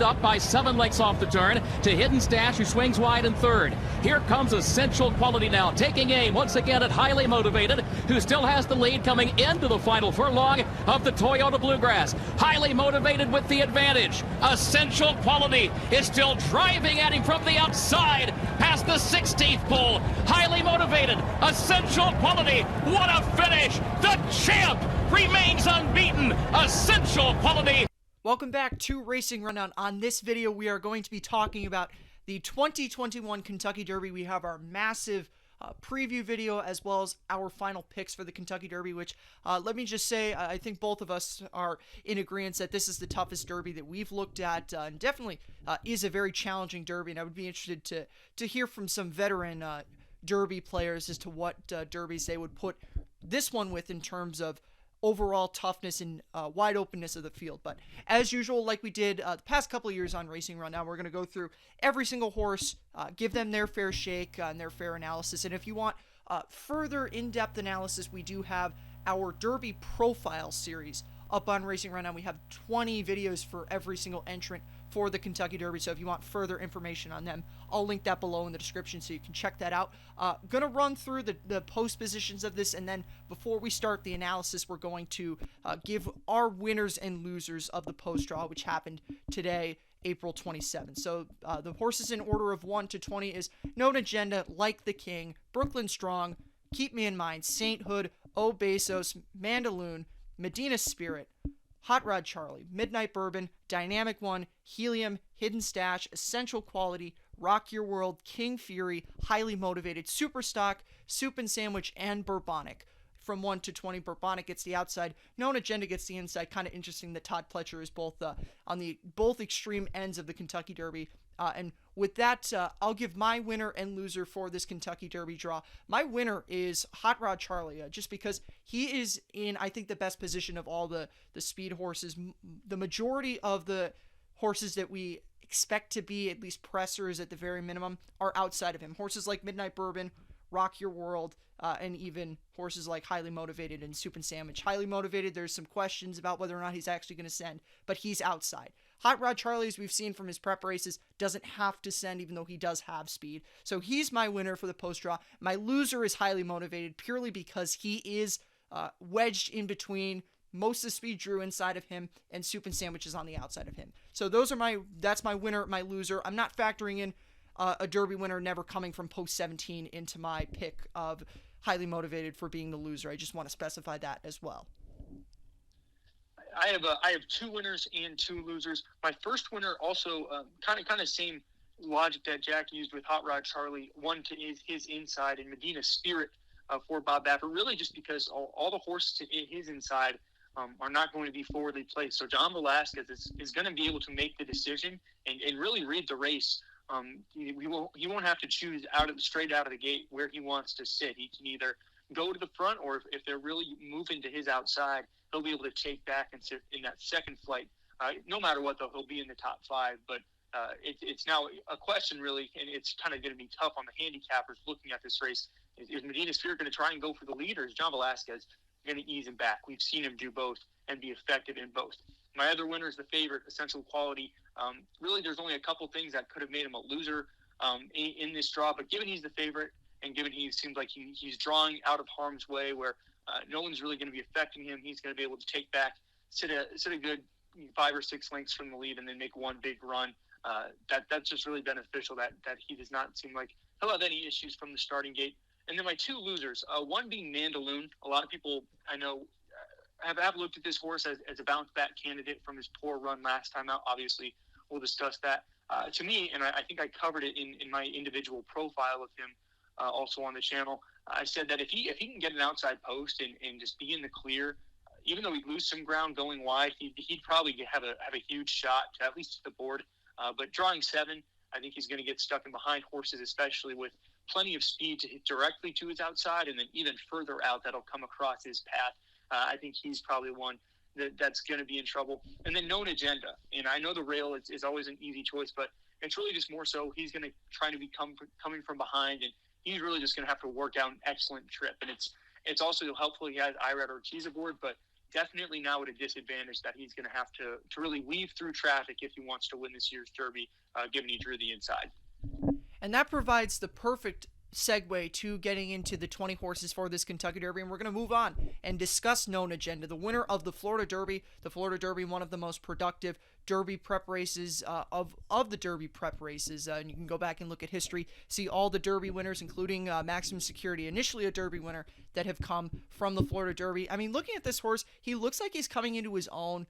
opened up by 7 lengths off the turn to Hidden Stash, who swings wide in third. Here comes Essential Quality now, taking aim once again at Highly Motivated, who still has the lead coming into the final furlong of the Toyota Bluegrass. Highly Motivated with the advantage. Essential Quality is still driving at him from the outside past the 16th pole. Highly Motivated, Essential Quality, what a finish! The champ remains unbeaten. Essential Quality. Welcome back to Racing Rundown. On this video, we are going to be talking about the 2021 Kentucky Derby. We have our massive preview video as well as our final picks for the Kentucky Derby, which let me just say, I think both of us are in agreement that this is the toughest Derby that we've looked at, and definitely is a very challenging Derby, and I would be interested to hear from some veteran Derby players as to what Derbies they would put this one with in terms of overall toughness and wide openness of the field. But as usual, like we did the past couple of years on Racing Rundown, we're going to go through every single horse, give them their fair shake and their fair analysis. And if you want further in-depth analysis, we do have our Derby Profile series up on Racing Rundown. We have 20 videos for every single entrant for the Kentucky Derby, so if you want further information on them, I'll link that below in the description so you can check that out. Gonna run through the post positions of this, and then before we start the analysis, we're going to give our winners and losers of the post draw, which happened today, April 27th. So the horses in order of 1 to 20 is Known Agenda, Like the King, Brooklyn Strong, Keep Me in Mind, Sainthood, Besos, Mandaloun, Medina Spirit, Hot Rod Charlie, Midnight Bourbon, Dynamic One, Helium, Hidden Stash, Essential Quality, Rock Your World, King Fury, Highly Motivated, Superstock, Soup and Sandwich, and Burbonic. From 1 to 20, Burbonic gets the outside. Known Agenda gets the inside. Kind of interesting that Todd Pletcher is both on the both extreme ends of the Kentucky Derby. And with that, I'll give my winner and loser for this Kentucky Derby draw. My winner is Hot Rod Charlie, just because he is in, I think, the best position of all the speed horses. The majority of the horses that we expect to be at least pressers at the very minimum are outside of him. Horses like Midnight Bourbon, Rock Your World, and even horses like Highly Motivated and Soup and Sandwich. Highly Motivated, there's some questions about whether or not he's actually going to send, but he's outside. Hot Rod Charlie, as we've seen from his prep races, doesn't have to send, even though he does have speed. So he's my winner for the post draw. My loser is Highly Motivated, purely because he is wedged in between. Most of the speed drew inside of him, and Soup and Sandwich is on the outside of him. So that's my winner, my loser. I'm not factoring in a Derby winner never coming from post 17 into my pick of Highly Motivated for being the loser. I just want to specify that as well. I have 2 winners and 2 losers. My first winner also kind of same logic that Jack used with Hot Rod Charlie. 1 to his inside, and Medina Spirit for Bob Baffert, really just because all the horses to his inside are not going to be forwardly placed. So John Velasquez is going to be able to make the decision and really read the race. He won't have to choose straight out of the gate where he wants to sit. He can either go to the front, or if they're really moving to his outside, he'll be able to take back and sit in that second flight. No matter what, though, he'll be in the top 5. But it's now a question, really, and it's kind of going to be tough on the handicappers looking at this race. Is Medina Spirit going to try and go for the lead, or is John Velasquez going to ease him back? We've seen him do both and be effective in both. My other winner is the favorite, Essential Quality. Really, there's only a couple things that could have made him a loser in this draw, but given he's the favorite, and given he seems like he's drawing out of harm's way where no one's really going to be affecting him, he's going to be able to take back, sit a good 5 or 6 lengths from the lead, and then make one big run. That's just really beneficial that he does not seem like he'll have any issues from the starting gate. And then my 2 losers, one being Mandaloun. A lot of people I know have looked at this horse as a bounce-back candidate from his poor run last time out. Obviously, we'll discuss that. To me, and I think I covered it in my individual profile of him, also on the channel, I said that if he can get an outside post and just be in the clear, even though he'd lose some ground going wide, he'd probably have a huge shot to at least the board. But drawing 7, I think he's going to get stuck in behind horses, especially with plenty of speed to hit directly to his outside, and then even further out that'll come across his path. I think he's probably one that's going to be in trouble. And then Known Agenda. And I know the rail is always an easy choice, but it's really just more so he's going to try to be coming from behind, and he's really just going to have to work out an excellent trip. And it's also helpful he has Irad Ortiz aboard, but definitely now at a disadvantage that he's going to have to really weave through traffic if he wants to win this year's Derby, given he drew the inside. And that provides the perfect segue to getting into the 20 horses for this Kentucky Derby, and we're going to move on and discuss Known Agenda, the winner of the Florida Derby. The Florida Derby, one of the most productive Derby prep races of the Derby prep races, and you can go back and look at history, see all the Derby winners, including Maximum Security, initially a Derby winner, that have come from the Florida Derby. I mean, looking at this horse, he looks like he's coming into his own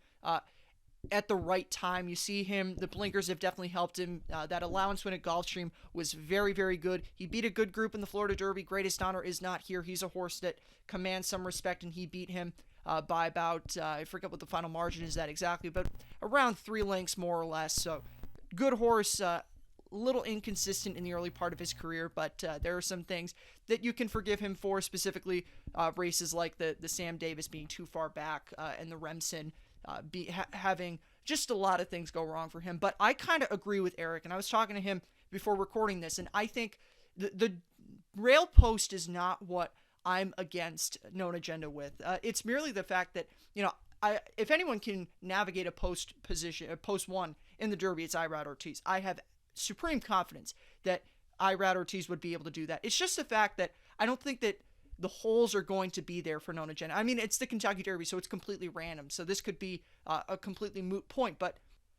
at the right time. You see him, the blinkers have definitely helped him. That allowance win at Gulfstream was very, very good. He beat a good group in the Florida Derby. Greatest Honor is not here. He's a horse that commands some respect, and he beat him by about, I forget what the final margin is that exactly, but around 3 lengths more or less. So good horse, little inconsistent in the early part of his career, but there are some things that you can forgive him for, specifically races like the Sam Davis being too far back and the Remsen having just a lot of things go wrong for him. But I kind of agree with Eric, and I was talking to him before recording this, and I think the rail post is not what I'm against Known Agenda with. It's merely the fact that, you know, if anyone can navigate a post position, post one in the Derby, it's Irad Ortiz. I have supreme confidence that Irad Ortiz would be able to do that. It's just the fact that I don't think that the holes are going to be there for Known Agenda. I mean, it's the Kentucky Derby, so it's completely random. So this could be a completely moot point. But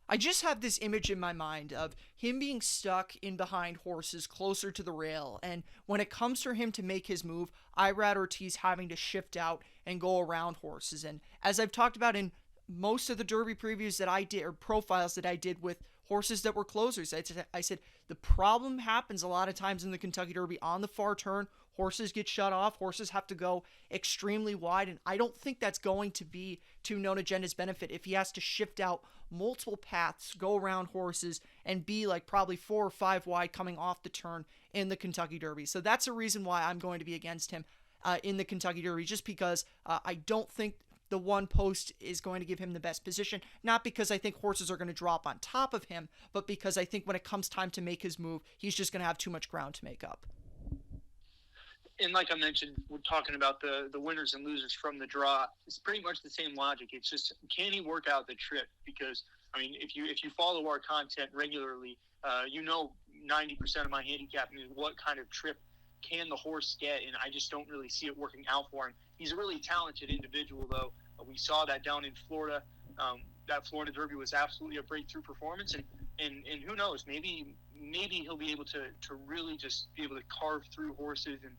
I just have this image in my mind of him being stuck in behind horses closer to the rail. And when it comes for him to make his move, Irad Ortiz having to shift out and go around horses. And as I've talked about in most of the Derby previews that I did, or profiles that I did with horses that were closers, I said the problem happens a lot of times in the Kentucky Derby on the far turn. Horses get shut off. Horses have to go extremely wide, and I don't think that's going to be to Known Agenda's benefit if he has to shift out multiple paths, go around horses, and be like probably 4 or 5 wide coming off the turn in the Kentucky Derby. So that's a reason why I'm going to be against him in the Kentucky Derby, just because I don't think the one post is going to give him the best position, not because I think horses are going to drop on top of him, but because I think when it comes time to make his move, he's just going to have too much ground to make up. And like I mentioned, we're talking about the winners and losers from the draw. It's pretty much the same logic. It's just, can he work out the trip? Because, I mean, if you follow our content regularly, you know 90% of my handicapping is what kind of trip can the horse get, and I just don't really see it working out for him. He's a really talented individual, though. We saw that down in Florida. That Florida Derby was absolutely a breakthrough performance, and who knows, maybe he'll be able to really just be able to carve through horses and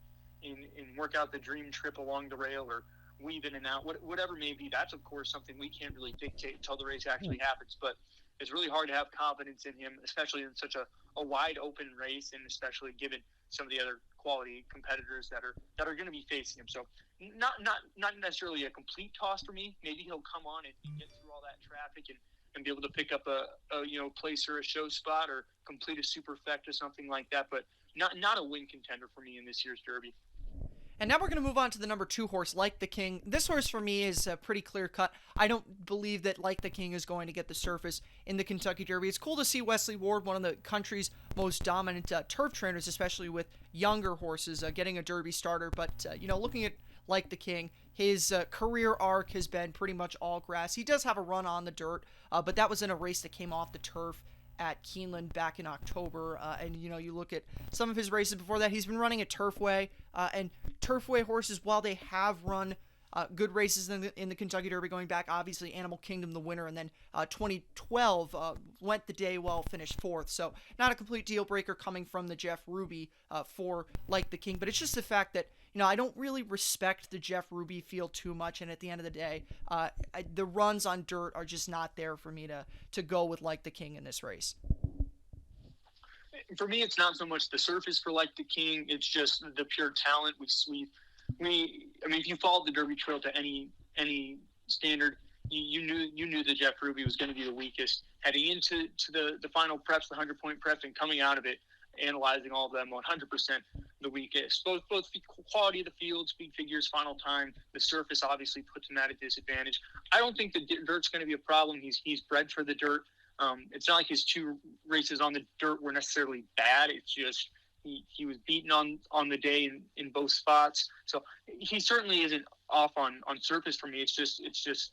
work out the dream trip along the rail, or weave in and out, whatever may be. That's, of course, something we can't really dictate until the race actually happens, but it's really hard to have confidence in him, especially in such a wide open race, and especially given some of the other quality competitors that are going to be facing him. So not necessarily a complete toss for me. Maybe he'll come on and get through all that traffic and be able to pick up a place or a show spot, or complete a superfect or something like that, but not a win contender for me in this year's Derby. And now we're going to move on to the number 2 horse, Like the King. This horse for me is pretty clear cut. I don't believe that Like the King is going to get the surface in the Kentucky Derby. It's cool to see Wesley Ward, one of the country's most dominant turf trainers, especially with younger horses, getting a Derby starter. But, looking at Like the King, his career arc has been pretty much all grass. He does have a run on the dirt, but that was in a race that came off the turf at Keeneland back in October, and you look at some of his races before that, he's been running a Turfway, and Turfway horses, while they have run good races in the Kentucky Derby going back, obviously Animal Kingdom the winner, and then 2012 went the day well, finished 4th, so not a complete deal breaker coming from the Jeff Ruby for Like the King, but it's just the fact that I don't really respect the Jeff Ruby field too much, and at the end of the day, the runs on dirt are just not there for me to go with Like the King in this race. For me, it's not so much the surface for Like the King; it's just the pure talent. I mean, if you followed the Derby trail to any standard, you knew that Jeff Ruby was going to be the weakest heading into the final preps, the 100-point preps, and coming out of it, analyzing all of them, 100% the weakest. Both quality of the field, speed figures, final time, the surface obviously puts him at a disadvantage. I don't think the dirt's going to be a problem. He's bred for the dirt. It's not like his 2 races on the dirt were necessarily bad. It's just He was beaten on the day in both spots. So he certainly isn't off on surface for me. It's just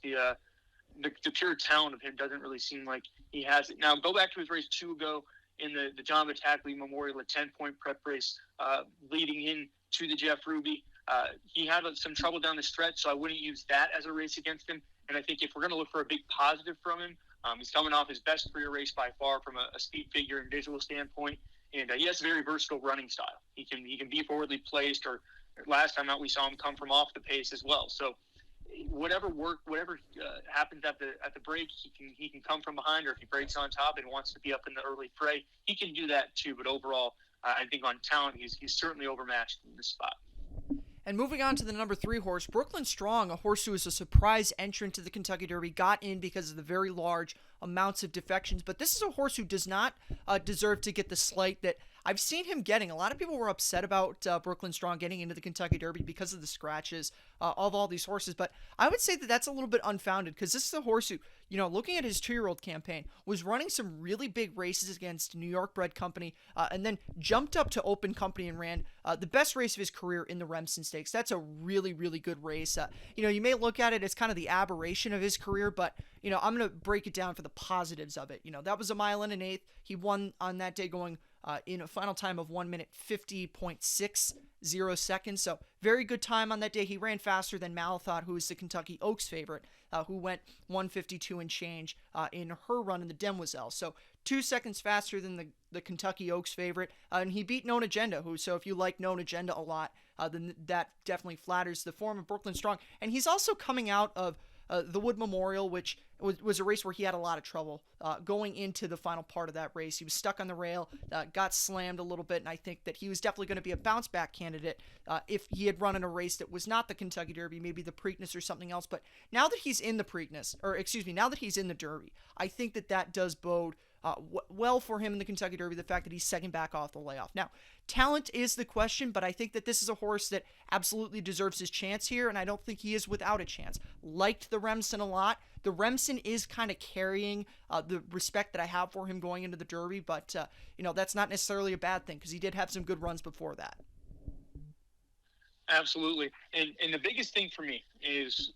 the pure talent of him doesn't really seem like he has it. Now, go back to his race 2 ago in the John Batackley Memorial, a 10-point prep race leading in to the Jeff Ruby. He had some trouble down the stretch, so I wouldn't use that as a race against him. And I think if we're going to look for a big positive from him, he's coming off his best career race by far from a speed figure and visual standpoint. And he has a very versatile running style. He can be forwardly placed, or last time out we saw him come from off the pace as well. So whatever happens at the break, he can come from behind, or if he breaks on top and wants to be up in the early fray, he can do that too. But overall, I think on talent, he's certainly overmatched in this spot. And moving on to the number 3 horse, Brooklyn Strong, a horse who was a surprise entrant to the Kentucky Derby, got in because of the very large amounts of defections. But this is a horse who does not deserve to get the slight that I've seen him getting. A lot of people were upset about Brooklyn Strong getting into the Kentucky Derby because of the scratches of all these horses. But I would say that that's a little bit unfounded, because this is a horse who, looking at his 2-year-old campaign, was running some really big races against New York bred company, and then jumped up to open company and ran the best race of his career in the Remsen Stakes. That's a really, really good race. You may look at it as kind of the aberration of his career, but, I'm going to break it down for the positives of it. That was a 1 mile and an eighth. He won on that day going in a final time of 1 minute 50.60 seconds. So very good time on that day. He ran faster than Malathot, who is the Kentucky Oaks favorite, who went 1:52 and change in her run in the Demoiselle. So 2 seconds faster than the Kentucky Oaks favorite. And he beat Known Agenda, so if you like Known Agenda a lot, then that definitely flatters the form of Brooklyn Strong. And he's also coming out of the Wood Memorial, which was a race where he had a lot of trouble going into the final part of that race. He was stuck on the rail, got slammed a little bit, and I think that he was definitely going to be a bounce-back candidate if he had run in a race that was not the Kentucky Derby, maybe the Preakness or something else. But now that he's in the Preakness, now that he's in the Derby, I think that does bode well for him in the Kentucky Derby, the fact that he's second back off the layoff. Now, talent is the question, but I think that this is a horse that absolutely deserves his chance here, and I don't think he is without a chance. Liked the Remsen a lot. The Remsen is kind of carrying the respect that I have for him going into the Derby, but, that's not necessarily a bad thing, because he did have some good runs before that. Absolutely. And the biggest thing for me is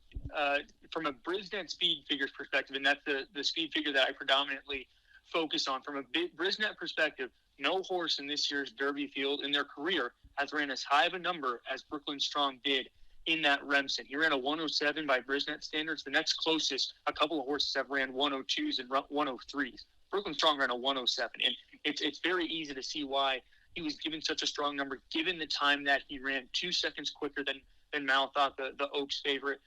from a Brisnet speed figures perspective, and that's the speed figure that I predominantly focus on. From a Brisnet perspective, no horse in this year's Derby field in their career has ran as high of a number as Brooklyn Strong did in that Remsen. He ran a 107 by Brisnet standards. The next closest, a couple of horses have ran 102s and 103s. Brooklyn Strong ran a 107, and it's very easy to see why he was given such a strong number, given the time that he ran 2 seconds quicker than Malathot, the Oaks favorite.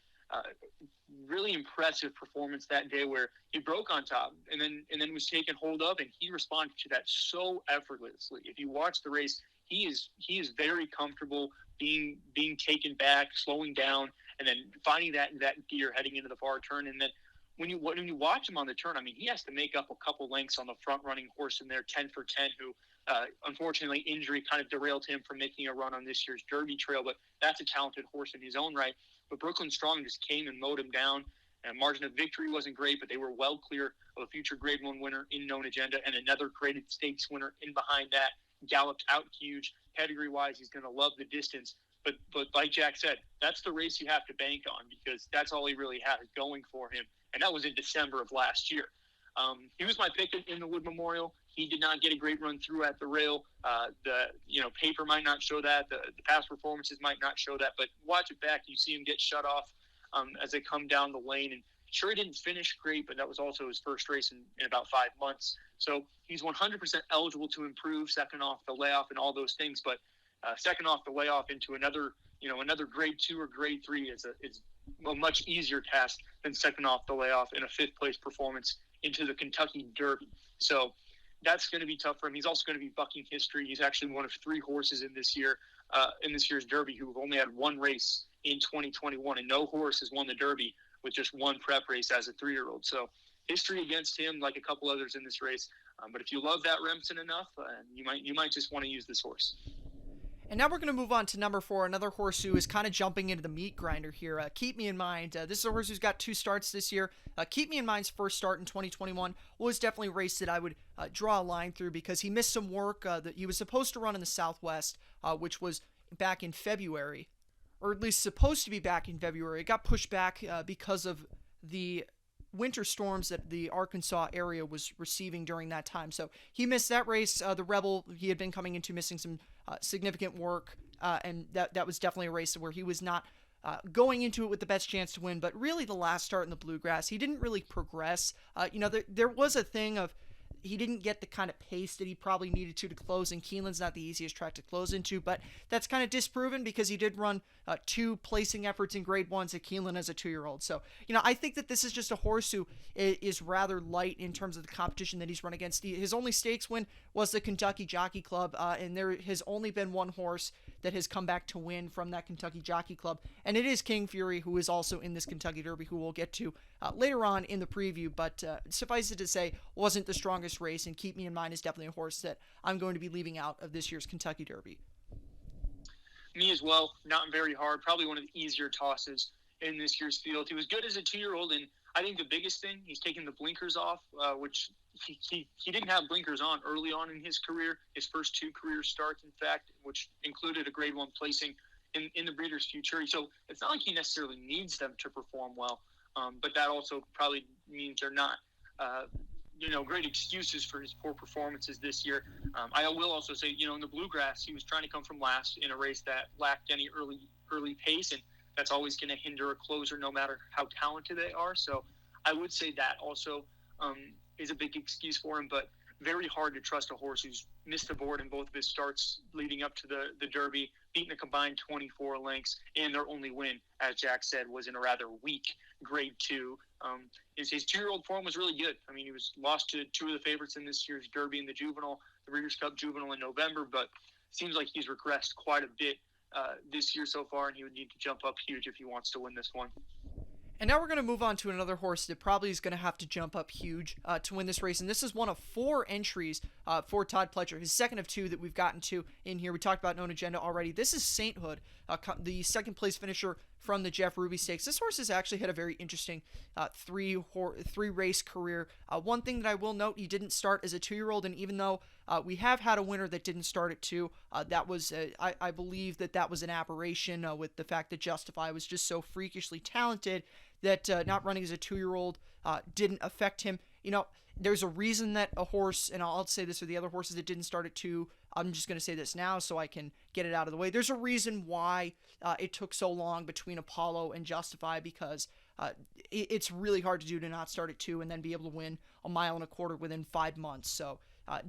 Really impressive performance that day where he broke on top and then was taken hold of, and he responded to that so effortlessly. If you watch the race, he is very comfortable being taken back, slowing down, and then finding that gear heading into the far turn. And then when you watch him on the turn, I mean, he has to make up a couple lengths on the front running horse in there, 10 for 10, who unfortunately injury kind of derailed him from making a run on this year's Derby trail, but that's a talented horse in his own right. But Brooklyn Strong just came and mowed him down. And margin of victory wasn't great, but they were well clear of a future Grade 1 winner in Known Agenda and another graded stakes winner in behind that. Galloped out huge. Pedigree-wise, he's going to love the distance. But like Jack said, that's the race you have to bank on, because that's all he really had going for him. And that was in December of last year. He was my pick in the Wood Memorial. He did not get a great run through at the rail. The paper might not show that. The past performances might not show that. But watch it back, you see him get shut off as they come down the lane. And sure, he didn't finish great, but that was also his first race in about 5 months. So he's 100% eligible to improve second off the layoff and all those things. But second off the layoff into another Grade 2 or Grade 3 is a much easier task than second off the layoff in a fifth place performance into the Kentucky Derby. So that's going to be tough for him. He's also going to be bucking history. He's actually one of 3 horses in this year's Derby who have only had 1 race in 2021, and no horse has won the Derby with just 1 prep race as a 3-year-old. So history against him, like a couple others in this race. But if you love that Remsen enough, you might just want to use this horse. And now we're going to move on to number 4, another horse who is kind of jumping into the meat grinder here. Keepmeinmind. This is a horse who's got 2 starts this year. Keepmeinmind's first start in 2021 was definitely a race that I would draw a line through because he missed some work that he was supposed to run in the Southwest, which was back in February, or at least supposed to be back in February. It got pushed back because of the winter storms that the Arkansas area was receiving during that time. So he missed that race. The Rebel, he had been coming into missing some significant work, and that was definitely a race where he was not going into it with the best chance to win. But really, the last start in the Bluegrass, he didn't really progress. There was a thing of he didn't get the kind of pace that he probably needed to close, and Keeneland's not the easiest track to close into, but that's kind of disproven because he did run 2 placing efforts in Grade 1s at Keeneland as a 2-year-old. So, I think that this is just a horse who is rather light in terms of the competition that he's run against. His only stakes win was the Kentucky Jockey Club, and there has only been one horse that has come back to win from that Kentucky Jockey Club, and it is King Fury, who is also in this Kentucky Derby, who we'll get to later on in the preview, but suffice it to say, wasn't the strongest race, and Keepmeinmind is definitely a horse that I'm going to be leaving out of this year's Kentucky Derby. Me as well, not very hard, probably one of the easier tosses in this year's field. He was good as a 2-year-old, and I think the biggest thing, he's taken the blinkers off, which he didn't have blinkers on early on in his career, his first 2 career starts, in fact, which included a Grade 1 placing in the Breeders' Futurity. So it's not like he necessarily needs them to perform well, but that also probably means they're not great excuses for his poor performances this year. I will also say, in the Bluegrass, he was trying to come from last in a race that lacked any early pace, and that's always going to hinder a closer no matter how talented they are. So I would say that also is a big excuse for him, but very hard to trust a horse who's missed the board in both of his starts leading up to the Derby, beaten a combined 24 lengths, and their only win, as Jack said, was in a rather weak Grade 2. His 2-year-old form was really good. I mean, he was lost to 2 of the favorites in this year's Derby in the Juvenile, the Breeders' Cup Juvenile in November, but seems like he's regressed quite a bit this year so far, and he would need to jump up huge if he wants to win this one. And now we're going to move on to another horse that probably is going to have to jump up huge to win this race. And this is one of 4 entries for Todd Pletcher, his second of 2 that we've gotten to in here. We talked about Known Agenda already. This is Sainthood, the second place finisher from the Jeff Ruby Stakes. This horse has actually had a very interesting 3 race career. One thing that I will note, he didn't start as a 2-year-old, and even though we have had a winner that didn't start at 2, that was I believe that was an aberration with the fact that Justify was just so freakishly talented that not running as a 2-year-old didn't affect him. There's a reason that a horse, and I'll say this for the other horses that didn't start at 2, I'm just going to say this now so I can get it out of the way. There's a reason why it took so long between Apollo and Justify, because it's really hard to do to not start at 2 and then be able to win a mile and a quarter within 5 months. So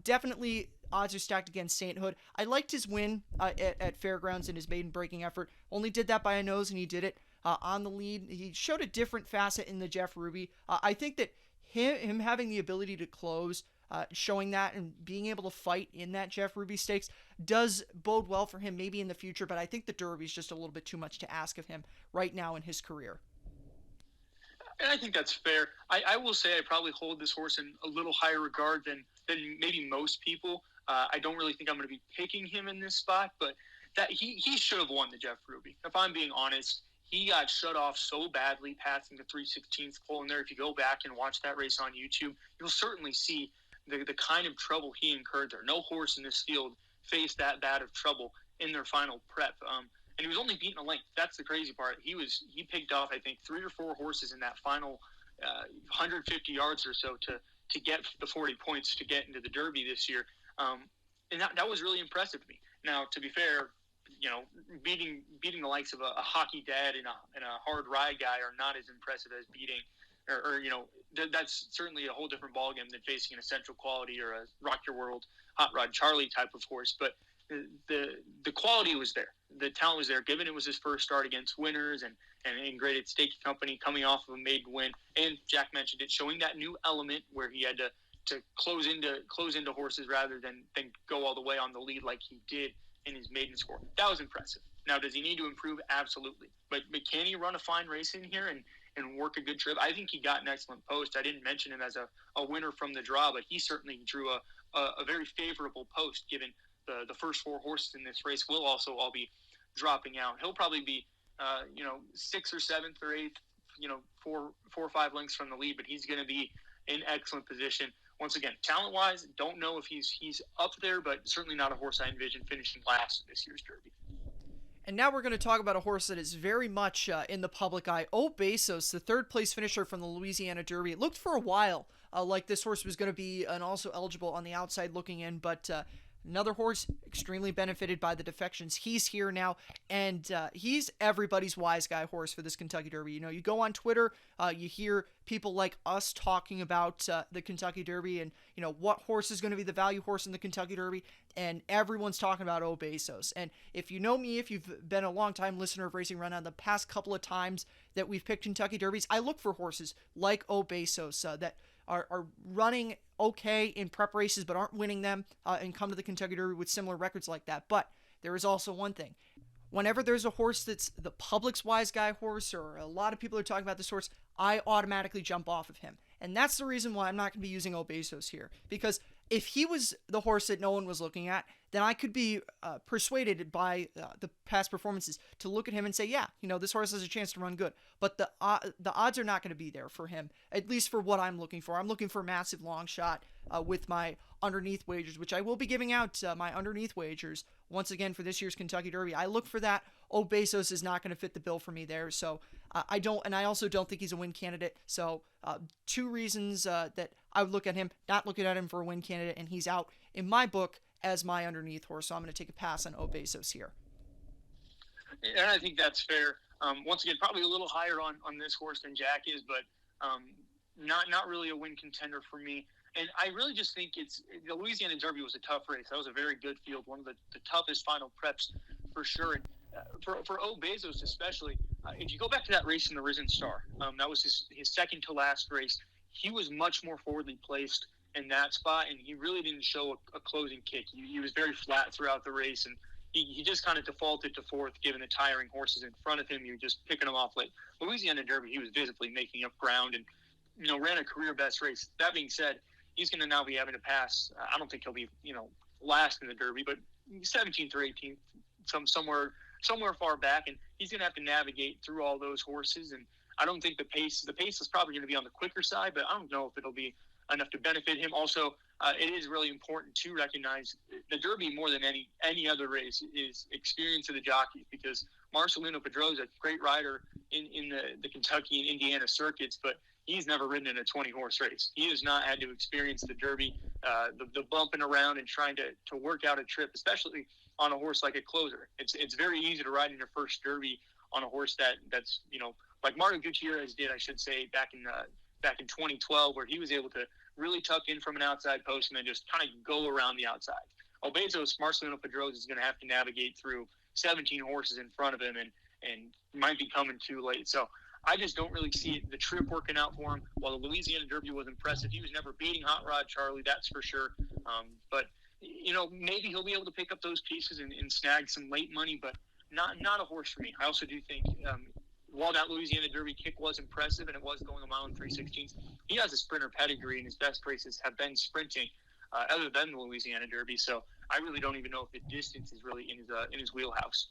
definitely odds are stacked against Sainthood. I liked his win at Fairgrounds in his maiden breaking effort. Only did that by a nose, and he did it on the lead. He showed a different facet in the Jeff Ruby. I think that him having the ability to close, showing that and being able to fight in that Jeff Ruby Stakes does bode well for him maybe in the future, but I think the Derby is just a little bit too much to ask of him right now in his career. And I think that's fair. I will say I probably hold this horse in a little higher regard than maybe most people. I don't really think I'm going to be picking him in this spot, but that he should have won the Jeff Ruby. If I'm being honest, he got shut off so badly passing the 3/16th pole in there. If you go back and watch that race on YouTube, you'll certainly see the kind of trouble he incurred there. No horse in this field faced that bad of trouble in their final prep. And he was only beaten a length. That's the crazy part. He picked off, I think, 3 or 4 horses in that final 150 yards or so to get the 40 points to get into the Derby this year. And that was really impressive to me. Now, to be fair, beating the likes of a hockey dad and a hard ride guy are not as impressive as beating, that's certainly a whole different ballgame than facing an Essential Quality or a Rock Your World, Hot Rod Charlie type of horse. But the quality was there. The talent was there, given it was his first start against winners and graded stake company coming off of a maiden win. And Jack mentioned it, showing that new element where he had to close into horses rather than go all the way on the lead like he did in his maiden score. That was impressive. Now, does he need to improve? Absolutely. But can he run a fine race in here and work a good trip? I think he got an excellent post. I didn't mention him as a winner from the draw, but he certainly drew a very favorable post given the first 4 horses in this race will also all be dropping out. He'll probably be, 6th or 7th or 8th, 4 or 5 lengths from the lead, but he's going to be in excellent position. Once again, talent-wise, don't know if he's up there, but certainly not a horse I envision finishing last in this year's Derby. And now we're going to talk about a horse that is very much in the public eye. Besos, the 3rd place finisher from the Louisiana Derby. It looked for a while like this horse was going to be and also eligible on the outside looking in, but another horse extremely benefited by the defections. He's here now, and he's everybody's wise guy horse for this Kentucky Derby. You go on Twitter, you hear people like us talking about the Kentucky Derby and, what horse is going to be the value horse in the Kentucky Derby, and everyone's talking about Besos. And if you know me, if you've been a long-time listener of Racing Rundown, the past couple of times that we've picked Kentucky Derbies, I look for horses like Besos that are running okay in prep races but aren't winning them and come to the Kentucky Derby with similar records like that. But there is also one thing. Whenever there's a horse that's the public's wise guy horse, or a lot of people are talking about this horse, I automatically jump off of him. And that's the reason why I'm not going to be using Besos here. Because if he was the horse that no one was looking at, then I could be persuaded by the past performances to look at him and say, yeah, this horse has a chance to run good. But the odds are not going to be there for him, at least for what I'm looking for. I'm looking for a massive long shot with my underneath wagers, which I will be giving out my underneath wagers once again for this year's Kentucky Derby. I look for that. Besos is not going to fit the bill for me there. So I don't, and I also don't think he's a win candidate. So 2 reasons that I would look at him, not looking at him for a win candidate, and he's out in my book as my underneath horse. So I'm going to take a pass on Besos here. And I think that's fair. Once again, probably a little higher on this horse than Jack is, but not really a win contender for me. And I really just think the Louisiana Derby was a tough race. That was a very good field, one of the toughest final preps for sure. And for Besos especially, if you go back to that race in the Risen Star, that was his second to last race. He was much more forwardly placed in that spot, and he really didn't show a closing kick. He was very flat throughout the race, and he just kind of defaulted to 4th, given the tiring horses in front of him. You're just picking them off late. Louisiana Derby, he was visibly making up ground and, ran a career best race. That being said, he's going to now be having to pass. I don't think he'll be, last in the Derby, but 17th or 18th, somewhere far back, and he's going to have to navigate through all those horses. And I don't think the pace is probably going to be on the quicker side, but I don't know if it'll be enough to benefit him. Also, it is really important to recognize the Derby more than any other race is experience of the jockeys, because Marcelino Pedrosa, a great rider in the Kentucky and Indiana circuits, but he's never ridden in a 20-horse race. He has not had to experience the Derby, the bumping around and trying to work out a trip, especially on a horse like a closer. It's very easy to ride in your first Derby on a horse that's like Mario Gutierrez did, I should say, back in 2012, where he was able to really tuck in from an outside post and then just kind of go around the outside. Besos, Marcelino Pedrosa is going to have to navigate through 17 horses in front of him and might be coming too late. So I just don't really see the trip working out for him. While the Louisiana Derby was impressive, he was never beating Hot Rod Charlie, that's for sure. But maybe he'll be able to pick up those pieces and snag some late money, but not a horse for me. I also do think while that Louisiana Derby kick was impressive and it was going a mile and 3/16, he has a sprinter pedigree, and his best races have been sprinting, other than the Louisiana Derby. So I really don't even know if the distance is really in his wheelhouse.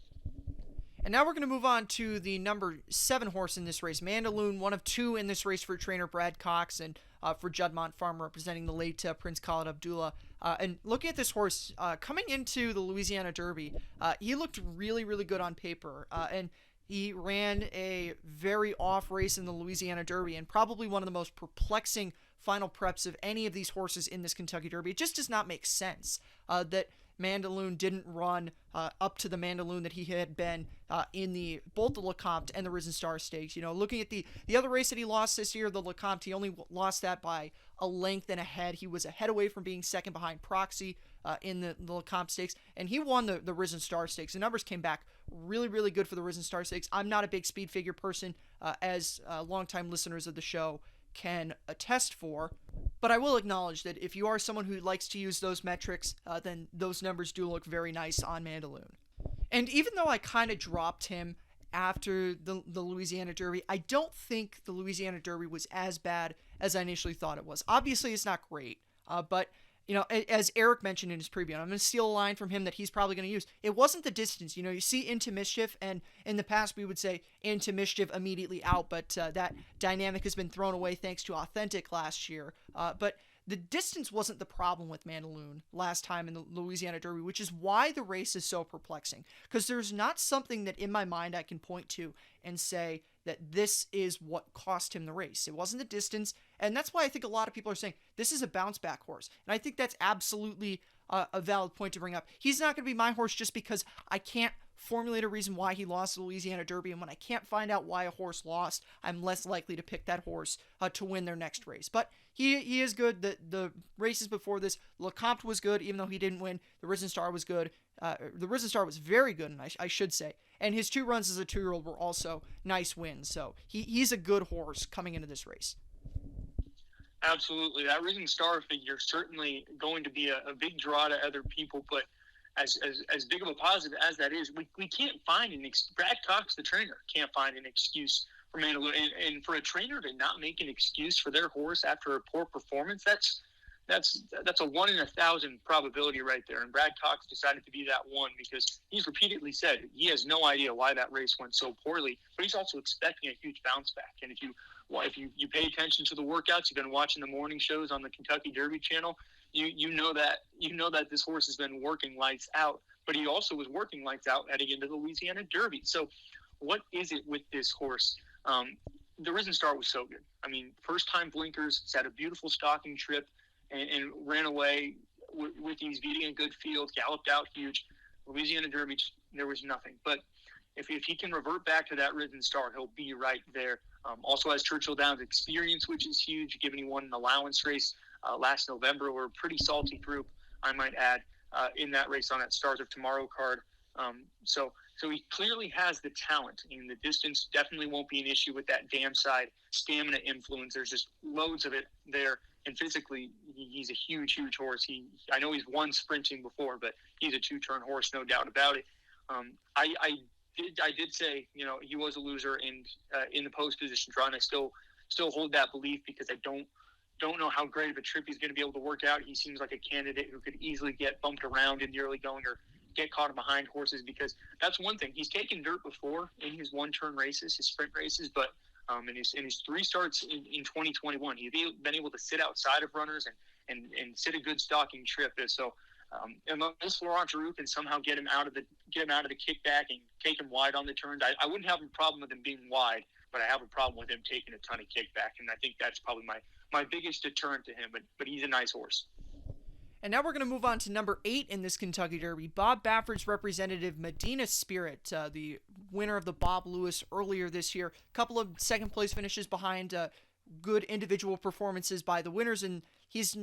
And now we're going to move on to the number 7 horse in this race, Mandaloun, one of 2 in this race for trainer Brad Cox and for Juddmonte Farm, representing the late Prince Khalid Abdullah. And looking at this horse, coming into the Louisiana Derby, he looked really, really good on paper. And he ran a very off race in the Louisiana Derby, and probably one of the most perplexing final preps of any of these horses in this Kentucky Derby. It just does not make sense that Mandaloun didn't run up to the Mandaloun that he had been in both the Lecomte and the Risen Star Stakes. Looking at the other race that he lost this year, the Lecomte, he only lost that by a length and a head. He was a head away from being second behind Proxy in the Lecomte Stakes, and he won the Risen Star Stakes. The numbers came back really, really good for the Risen Star Stakes. I'm not a big speed figure person, as longtime listeners of the show can attest for, but I will acknowledge that if you are someone who likes to use those metrics, then those numbers do look very nice on Mandaloun. And even though I kind of dropped him after the Louisiana Derby, I don't think the Louisiana Derby was as bad as I initially thought it was. Obviously, it's not great, but As Eric mentioned in his preview, and I'm going to steal a line from him that he's probably going to use. It wasn't the distance. You see Into Mischief, and in the past we would say Into Mischief immediately out, but that dynamic has been thrown away thanks to Authentic last year. But the distance wasn't the problem with Mandaloun last time in the Louisiana Derby, which is why the race is so perplexing. Because there's not something that in my mind I can point to and say that this is what cost him the race. It wasn't the distance, and that's why I think a lot of people are saying this is a bounce-back horse. And I think that's absolutely a valid point to bring up. He's not going to be my horse just because I can't formulate a reason why he lost the Louisiana Derby, and when I can't find out why a horse lost, I'm less likely to pick that horse to win their next race. But he is good. The races before this, LeCompte was good, even though he didn't win. The Risen Star was good. The Risen Star was very good, and I should say. And his 2 runs as a 2-year-old were also nice wins. So he's a good horse coming into this race. Absolutely. That Risen Star figure certainly going to be a big draw to other people, but as big of a positive as that is, we can't find Brad Cox, the trainer, can't find an excuse for Mandaloun. And for a trainer to not make an excuse for their horse after a poor performance, that's a 1 in 1,000 probability right there. And Brad Cox decided to be that one because he's repeatedly said he has no idea why that race went so poorly, but he's also expecting a huge bounce back. And if you pay attention to the workouts, you've been watching the morning shows on the Kentucky Derby channel, you know that this horse has been working lights out, but he also was working lights out heading into the Louisiana Derby. So what is it with this horse? The Risen Star was so good. I mean, first time blinkers, it's had a beautiful stalking trip, and ran away with ease, beating a good field, galloped out huge. Louisiana Derby, there was nothing. But if he can revert back to that Risen Star, he'll be right there. Also has Churchill Downs experience, which is huge, given he won an allowance race last November. We're a pretty salty group, I might add, in that race on that Stars of Tomorrow card. So he clearly has the talent, and the distance definitely won't be an issue with that dam side stamina influence. There's just loads of it there. And physically, he's a huge, huge horse. I know he's won sprinting before, but he's a 2-turn horse, no doubt about it. I did say, he was a loser in the post position draw, and I still hold that belief because I don't know how great of a trip he's going to be able to work out. He seems like a candidate who could easily get bumped around in the early going or get caught behind horses, because that's one thing. He's taken dirt before in his 1-turn races, his sprint races, but in his 3 starts in 2021, he's been able to sit outside of runners and sit a good stalking trip. So unless Laurent Giroux can somehow get him out of the kickback and take him wide on the turns, I wouldn't have a problem with him being wide, but I have a problem with him taking a ton of kickback, and I think that's probably my biggest deterrent to him. But he's a nice horse. And now we're going to move on to number 8 in this Kentucky Derby. Bob Baffert's representative, Medina Spirit, the winner of the Bob Lewis earlier this year. A couple of second-place finishes behind good individual performances by the winners, and his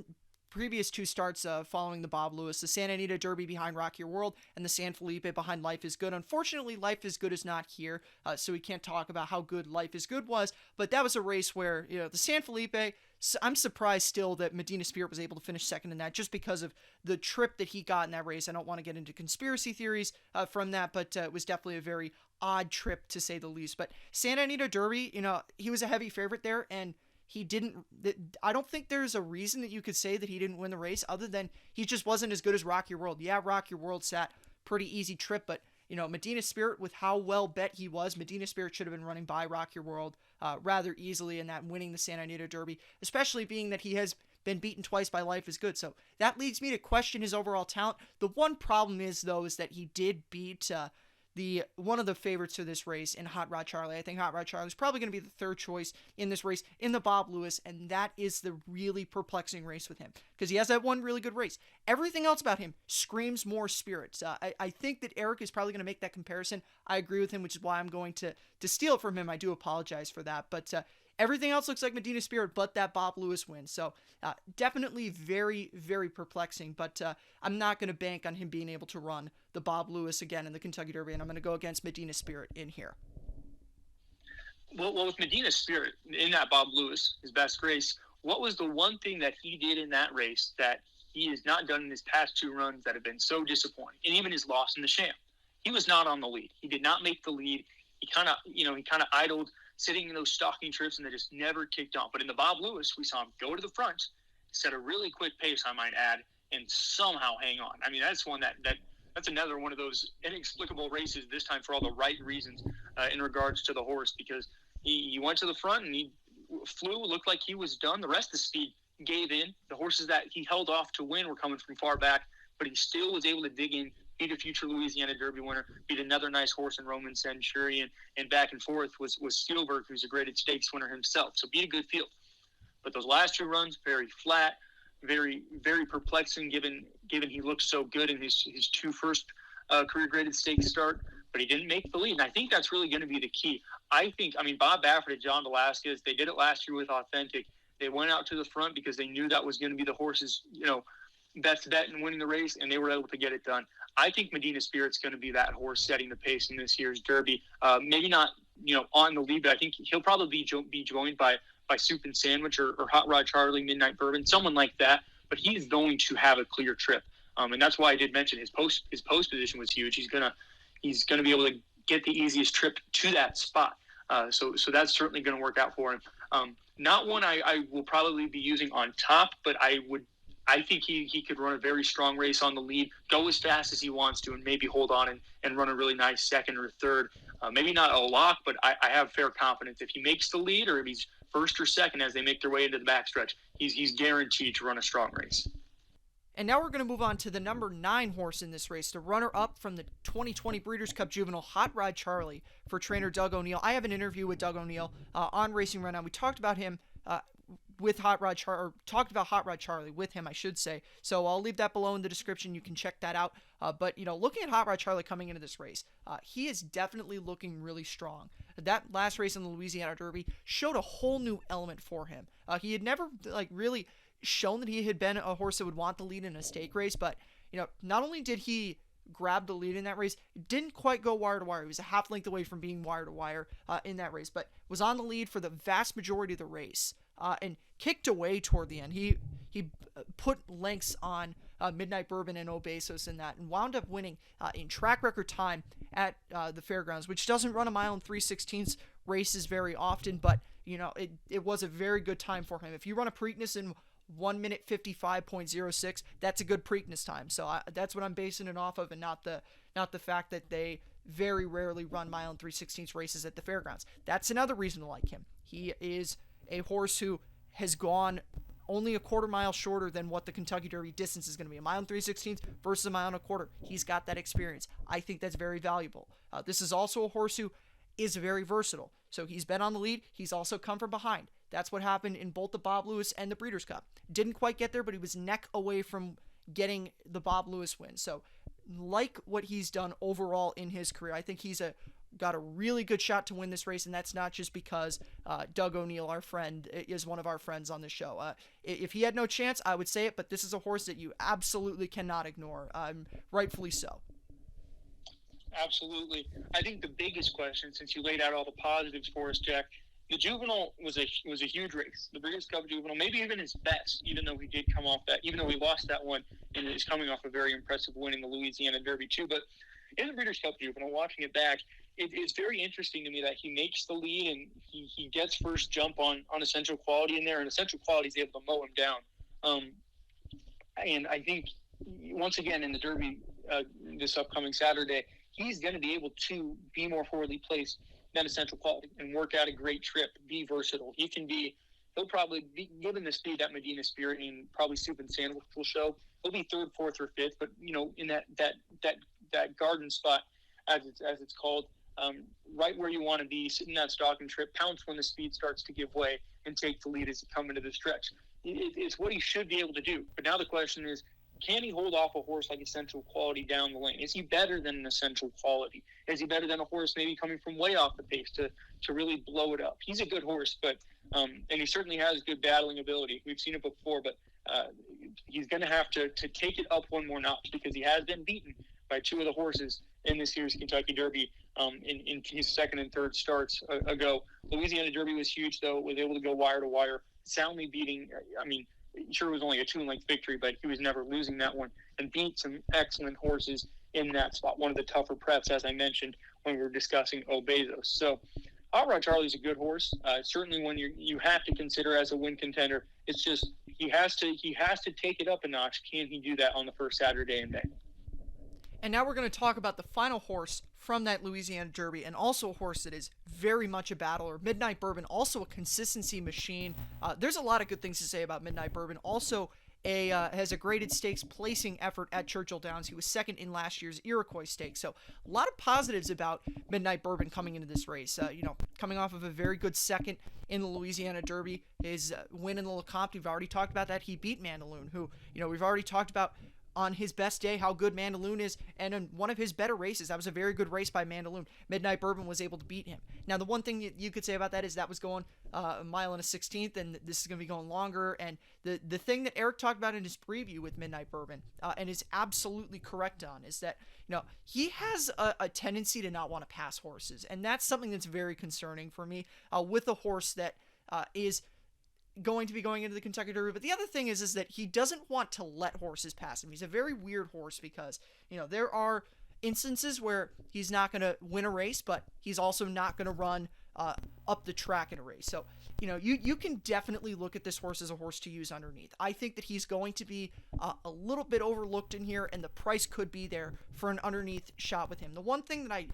previous 2 starts following the Bob Lewis, the Santa Anita Derby behind Rock Your World, and the San Felipe behind Life is Good. Unfortunately, Life is Good is not here, so we can't talk about how good Life is Good was, but that was a race where, the San Felipe, I'm surprised still that Medina Spirit was able to finish second in that, just because of the trip that he got in that race. I don't want to get into conspiracy theories from that, but it was definitely a very odd trip, to say the least. But Santa Anita Derby, he was a heavy favorite there, and he didn't. I don't think there's a reason that you could say that he didn't win the race, other than he just wasn't as good as Rock Your World. Yeah, Rock Your World sat pretty easy trip, but Medina Spirit, with how well bet he was, Medina Spirit should have been running by Rock Your World rather easily in that, winning the Santa Anita Derby, especially being that he has been beaten twice by Life is Good. So that leads me to question his overall talent. The one problem is that he did beat one of the favorites for this race in Hot Rod Charlie. I think Hot Rod Charlie is probably going to be the third choice in this race in the Bob Lewis, and that is the really perplexing race with him, because he has that one really good race. Everything else about him screams more Spirit. I think that Eric is probably going to make that comparison. I agree with him, which is why I'm going to steal it from him. I do apologize for that, but everything else looks like Medina Spirit, but that Bob Lewis win. So definitely very, very perplexing, but I'm not going to bank on him being able to run the Bob Lewis again in the Kentucky Derby, and I'm going to go against Medina Spirit in here. Well, with Medina Spirit, in that Bob Lewis, his best race, what was the one thing that he did in that race that he has not done in his past 2 runs that have been so disappointing, and even his loss in the Sham? He was not on the lead. He did not make the lead. He kind of idled, sitting in those stalking trips, and they just never kicked on. But in the Bob Lewis, we saw him go to the front, set a really quick pace, I might add, and somehow hang on. I mean, that's one that's another one of those inexplicable races, this time for all the right reasons in regards to the horse, because he went to the front and he flew, looked like he was done. The rest of the speed gave in. The horses that he held off to win were coming from far back, but he still was able to dig in, beat a future Louisiana Derby winner, beat another nice horse in Roman Centurion, and back and forth was Spielberg, who's a graded stakes winner himself. So beat a good field. But those last two runs, very flat, very, very perplexing, given he looked so good in his two first career graded stakes start, but he didn't make the lead. And I think that's really going to be the key. I mean, Bob Baffert and John Velasquez, they did it last year with Authentic. They went out to the front because they knew that was going to be the horse's, best bet in winning the race, and they were able to get it done. I think Medina Spirit's going to be that horse setting the pace in this year's Derby. Maybe not, on the lead, but I think he'll probably be joined by Soup and Sandwich or Hot Rod Charlie, Midnight Bourbon, someone like that. But he's going to have a clear trip, and that's why I did mention his post position was huge. He's gonna be able to get the easiest trip to that spot. So that's certainly going to work out for him. Not one I will probably be using on top, but I think he could run a very strong race on the lead, go as fast as he wants to, and maybe hold on and run a really nice second or third. Maybe not a lock, but I have fair confidence if he makes the lead or if he's first or second as they make their way into the backstretch, he's guaranteed to run a strong race. And now we're going to move on to the number 9 horse in this race, the runner-up from the 2020 Breeders' Cup Juvenile, Hot Rod Charlie, for trainer Doug O'Neill. I have an interview with Doug O'Neill on Racing Rundown. We talked about him with Hot Rod talked about Hot Rod Charlie with him, I should say. So I'll leave that below in the description. You can check that out. But looking at Hot Rod Charlie coming into this race, he is definitely looking really strong. That last race in the Louisiana Derby showed a whole new element for him. He had never really shown that he had been a horse that would want the lead in a stake race, but not only did he grab the lead in that race, didn't quite go wire to wire. He was a half length away from being wire to wire in that race, but was on the lead for the vast majority of the race and kicked away toward the end. He put lengths on Midnight Bourbon and Besos in that, and wound up winning in track record time at the fairgrounds, which doesn't run a mile and 3/16 races very often, but it was a very good time for him. If you run a Preakness in 1 minute 55.06, that's a good Preakness time. So that's what I'm basing it off of, and not the fact that they very rarely run mile and 3/16 races at the fairgrounds. That's another reason to like him. He is a horse who has gone only a quarter mile shorter than what the Kentucky Derby distance is going to be. A mile and 3/16 versus a mile and a quarter. He's got that experience. I think that's very valuable. This is also a horse who is very versatile. So he's been on the lead. He's also come from behind. That's what happened in both the Bob Lewis and the Breeders' Cup. Didn't quite get there, but he was neck away from getting the Bob Lewis win. So like what he's done overall in his career, I think he's got a really good shot to win this race, and that's not just because Doug O'Neill, our friend, is one of our friends on the show. If he had no chance, I would say it, but this is a horse that you absolutely cannot ignore, rightfully so. Absolutely. I think the biggest question, since you laid out all the positives for us, Jack, the Juvenile was a huge race. The Breeders' Cup Juvenile, maybe even his best, even though he did come off that, even though he lost that one, and he's coming off a very impressive win in the Louisiana Derby too. But in the Breeders' Cup Juvenile, watching it back, it's very interesting to me that he makes the lead and he gets first jump on Essential Quality in there, and Essential Quality is able to mow him down. And I think, once again, in the Derby this upcoming Saturday, he's going to be able to be more forwardly placed than Essential Quality and work out a great trip, be versatile. He'll probably be, given the speed that Medina Spirit and probably Soup and Sandwich will show, he'll be third, fourth, or fifth, but in that garden spot, as it's called, right where you want to be, sit in that stalking trip, pounce when the speed starts to give way, and take the lead as you come into the stretch. It's what he should be able to do. But now the question is, can he hold off a horse like Essential Quality down the lane? Is he better than an Essential Quality? Is he better than a horse maybe coming from way off the pace to really blow it up? He's a good horse, but and he certainly has good battling ability. We've seen it before, but he's going to have to take it up one more notch, because he has been beaten by two of the horses in this year's Kentucky Derby in his second and third starts ago. Louisiana Derby was huge, though. Was able to go wire to wire, soundly beating, sure, it was only a 2-length victory, but he was never losing that one, and beat some excellent horses in that spot. One of the tougher preps, as I mentioned when we were discussing Besos. So Hot Rod Charlie's a good horse. Certainly one you have to consider as a win contender. It's just he has to take it up a notch. Can he do that on the first Saturday in May? And now we're going to talk about the final horse from that Louisiana Derby, and also a horse that is very much a battler. Midnight Bourbon, also a consistency machine. There's a lot of good things to say about Midnight Bourbon. Also, has a graded stakes placing effort at Churchill Downs. He was second in last year's Iroquois Stakes. So a lot of positives about Midnight Bourbon coming into this race. Coming off of a very good second in the Louisiana Derby. His win in the Lecomte, we've already talked about that. He beat Mandaloun, who, we've already talked about on his best day how good Mandaloun is, and in one of his better races, that was a very good race by Mandaloun. Midnight Bourbon was able to beat him. Now, the one thing you could say about that is that was going a mile and a 16th, and this is going to be going longer. And the thing that Eric talked about in his preview with Midnight Bourbon, and is absolutely correct on, is that he has a tendency to not want to pass horses, and that's something that's very concerning for me with a horse that is going to be going into the Kentucky Derby. But the other thing is that he doesn't want to let horses pass him. He's a very weird horse because, there are instances where he's not going to win a race, but he's also not going to run up the track in a race. So, you can definitely look at this horse as a horse to use underneath. I think that he's going to be a little bit overlooked in here, and the price could be there for an underneath shot with him. The one thing that I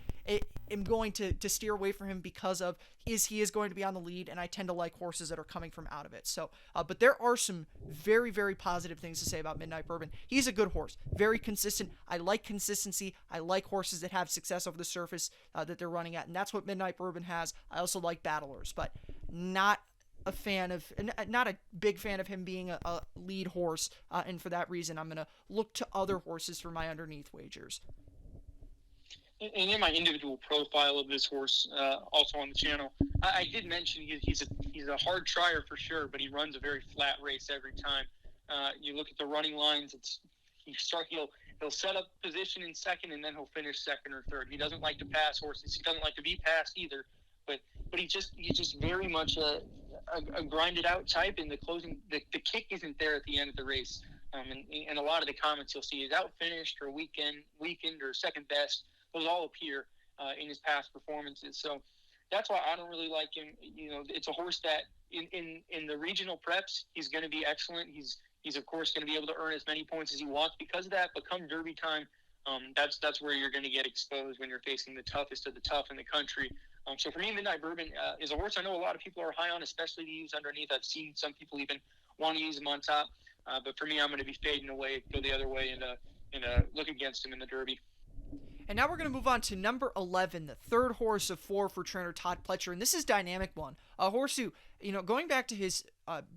am going to steer away from him because of is he is going to be on the lead, and I tend to like horses that are coming from out of it. So, but there are some very, very positive things to say about Midnight Bourbon. He's a good horse, very consistent. I like consistency. I like horses that have success over the surface that they're running at, and that's what Midnight Bourbon has. I also like battlers, but not a big fan of him being a lead horse, and for that reason, I'm going to look to other horses for my underneath wagers. And in my individual profile of this horse, also on the channel, I did mention he's a hard trier for sure, but he runs a very flat race every time. You look at the running lines; he'll set up position in second, and then he'll finish second or third. He doesn't like to pass horses. He doesn't like to be passed either. But he's just very much a grinded out type. In the closing, the kick isn't there at the end of the race. And a lot of the comments you'll see is out finished or weakened or second best. Those all appear in his past performances. So that's why I don't really like him. It's a horse that in the regional preps, he's going to be excellent. He's of course going to be able to earn as many points as he wants because of that. But come Derby time, that's where you're going to get exposed when you're facing the toughest of the tough in the country. So for me, Midnight Bourbon is a horse I know a lot of people are high on, especially to use underneath. I've seen some people even want to use him on top. But for me, I'm going to be fading away, go the other way, and look against him in the Derby. And now we're going to move on to number 11, the third horse of 4 for trainer Todd Pletcher. And this is Dynamic One, a horse who, going back to his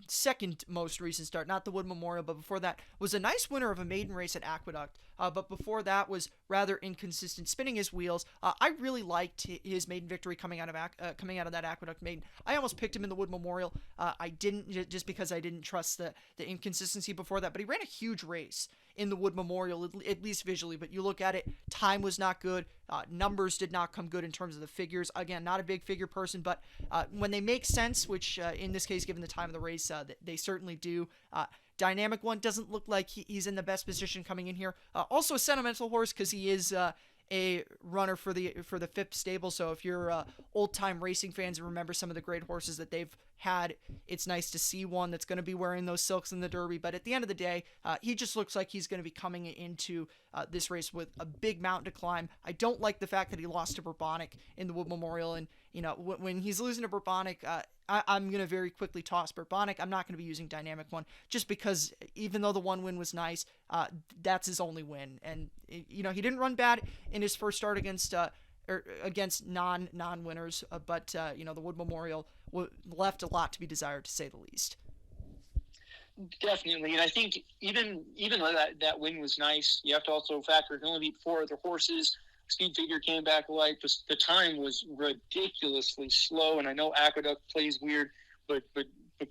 second most recent start, not the Wood Memorial, but before that, was a nice winner of a maiden race at Aqueduct. But before that was rather inconsistent, spinning his wheels. I really liked his maiden victory coming out of that Aqueduct maiden. I almost picked him in the Wood Memorial. I didn't, just because I didn't trust the inconsistency before that. But he ran a huge race in the Wood Memorial, at least visually. But you look at it, time was not good. Numbers did not come good in terms of the figures. Again, not a big figure person, but when they make sense, which in this case, given the time of the race, they certainly do. Dynamic One doesn't look like he's in the best position coming in here. Also a sentimental horse because he is a runner for the Phipps stable. So if you're old-time racing fans and remember some of the great horses that they've had, it's nice to see one that's going to be wearing those silks in the Derby. But at the end of the day, he just looks like he's going to be coming into this race with a big mountain to climb. I don't like the fact that he lost to Burbonic in the Wood Memorial. And, when he's losing to Burbonic, I'm going to very quickly toss Burbonic. I'm not going to be using Dynamic One just because even though the one win was nice, that's his only win. And, he didn't run bad in his first start against non-winners, but the Wood Memorial left a lot to be desired, to say the least. Definitely, and I think even though that win was nice, you have to also factor he only beat 4 other horses. Speed figure came back light. The time was ridiculously slow, and I know Aqueduct plays weird, but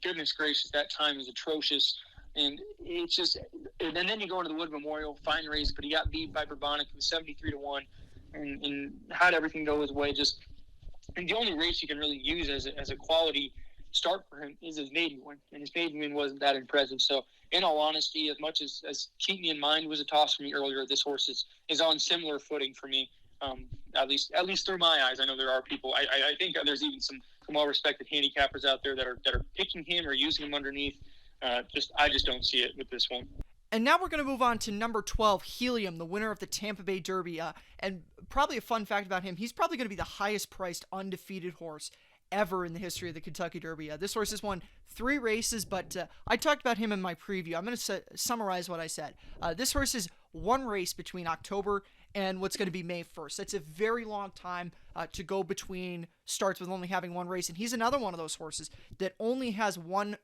goodness gracious, that time is atrocious. And it's just, and then you go into the Wood Memorial, fine race, but he got beat by Burbonic. It was 73-1, and had everything go his way. And the only race you can really use as a quality start for him is his maiden win, and his maiden win wasn't that impressive. So, in all honesty, as much as Keepmeinmind was a toss for me earlier, this horse is on similar footing for me. At least through my eyes. I know there are people. I think there's even some well-respected handicappers out there that are picking him or using him underneath. I just don't see it with this one. And now we're going to move on to number 12, Helium, the winner of the Tampa Bay Derby. And probably a fun fact about him, he's probably going to be the highest priced undefeated horse ever in the history of the Kentucky Derby. This horse has won 3 races, but I talked about him in my preview. I'm going to summarize what I said. This horse is 1 race between October and what's going to be May 1st. That's a very long time to go between starts with only having 1 race. And he's another one of those horses that only has 1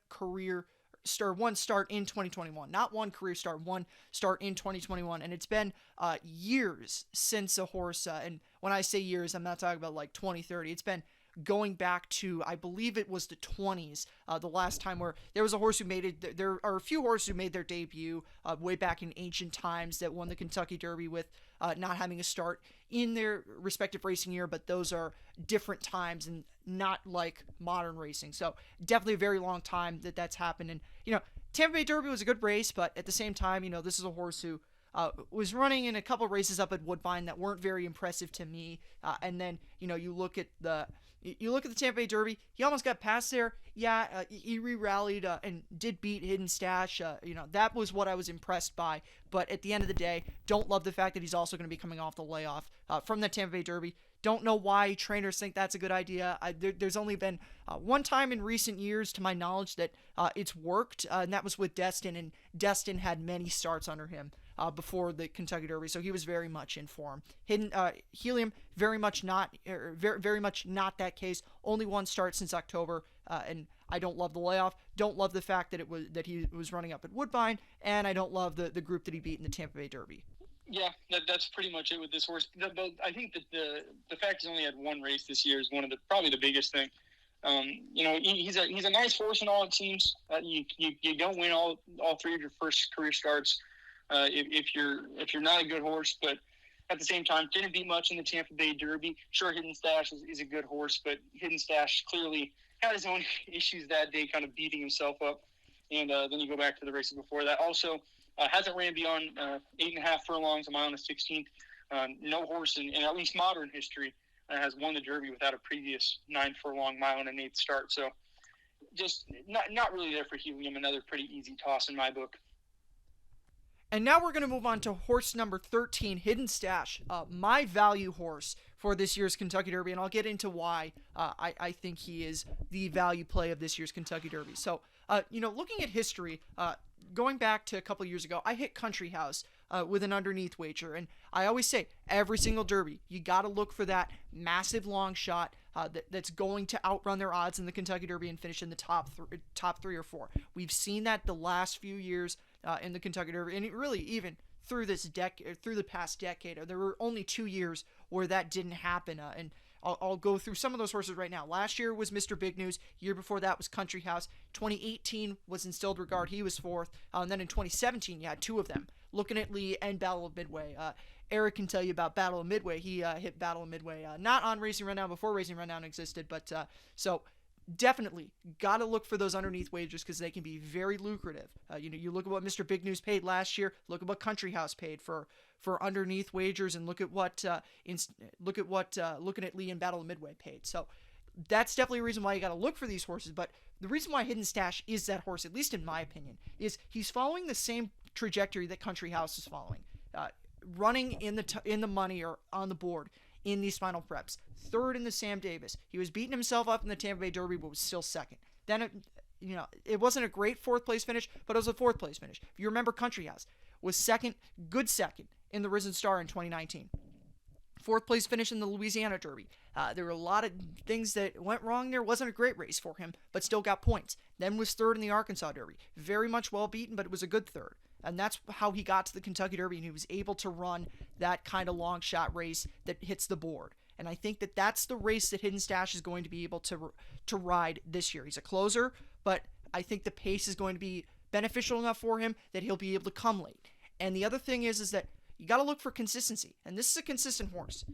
start in 2021. Not 1 career start, 1 start in 2021. And it's been years since a horse, and when I say years, I'm not talking about like 2030. It's been going back to, I believe it was the 20s, the last time where there was a horse who made it. There are a few horses who made their debut way back in ancient times that won the Kentucky Derby with not having a start in their respective racing year, but those are different times and not like modern racing. So definitely a very long time that's happened. And, Tampa Bay Derby was a good race, but at the same time, this is a horse who was running in a couple races up at Woodbine that weren't very impressive to me. And then, you look at the Tampa Bay Derby, he almost got past there. Yeah, he re-rallied and did beat Hidden Stash. That was what I was impressed by. But at the end of the day, don't love the fact that he's also going to be coming off the layoff from the Tampa Bay Derby. Don't know why trainers think that's a good idea. There's only been 1 time in recent years, to my knowledge, that it's worked, and that was with Destin, and Destin had many starts under him before the Kentucky Derby, so he was very much in form. Helium, very much not that case. Only 1 start since October, and I don't love the layoff. Don't love the fact that he was running up at Woodbine, and I don't love the group that he beat in the Tampa Bay Derby. Yeah, that's pretty much it with this horse. I think that the fact he's only had 1 race this year is probably the biggest thing. He's a nice horse in all it seems. You don't win all 3 of your first career starts if you're not a good horse, but at the same time didn't beat much in the Tampa Bay Derby. Sure, Hidden Stash is a good horse, but Hidden Stash clearly had his own issues that day, kind of beating himself up. And then you go back to the races before that. Also, hasn't ran beyond 8.5 furlongs, a mile and a 16th. No horse in at least modern history has won the Derby without a previous 9 furlong, mile and an 8th start. So just not really there for Helium. Another pretty easy toss in my book. And now we're going to move on to horse number 13, Hidden Stash, my value horse for this year's Kentucky Derby, and I'll get into why I think he is the value play of this year's Kentucky Derby. So, looking at history, going back to a couple years ago, I hit Country House with an underneath wager, and I always say, every single Derby, you got to look for that massive long shot that's going to outrun their odds in the Kentucky Derby and finish in the top 3 or 4. We've seen that the last few years in the Kentucky Derby, and really even through the past decade. There were only 2 years where that didn't happen, and I'll go through some of those horses right now. Last year was Mr. Big News. Year before that was Country House. 2018 was Instilled Regard. He was 4th. And then in 2017, you had 2 of them, Looking at Lee and Battle of Midway. Eric can tell you about Battle of Midway. He hit Battle of Midway not on Racing Rundown before Racing Rundown existed, but so definitely got to look for those underneath wagers because they can be very lucrative. You look at what Mr. Big News paid last year. Look at what Country House paid for underneath wagers, and look at what Looking at Lee and Battle of Midway paid. So that's definitely a reason why you got to look for these horses. But the reason why Hidden Stash is that horse, at least in my opinion, is he's following the same trajectory that Country House is following, running in the money or on the board in these final preps. 3rd in the Sam Davis. He was beating himself up in the Tampa Bay Derby, but was still 2nd. Then it wasn't a great 4th place finish, but it was a 4th place finish. If you remember, Country House was 2nd, good 2nd in the Risen Star in 2019. 4th place finish in the Louisiana Derby. There were a lot of things that went wrong there. Wasn't a great race for him, but still got points. Then was 3rd in the Arkansas Derby. Very much well beaten, but it was a good 3rd. And that's how he got to the Kentucky Derby, and he was able to run that kind of long shot race that hits the board. And I think that that's the race that Hidden Stash is going to be able to ride this year. He's a closer, but I think the pace is going to be beneficial enough for him that he'll be able to come late. And the other thing is that you got to look for consistency, and this is a consistent horse.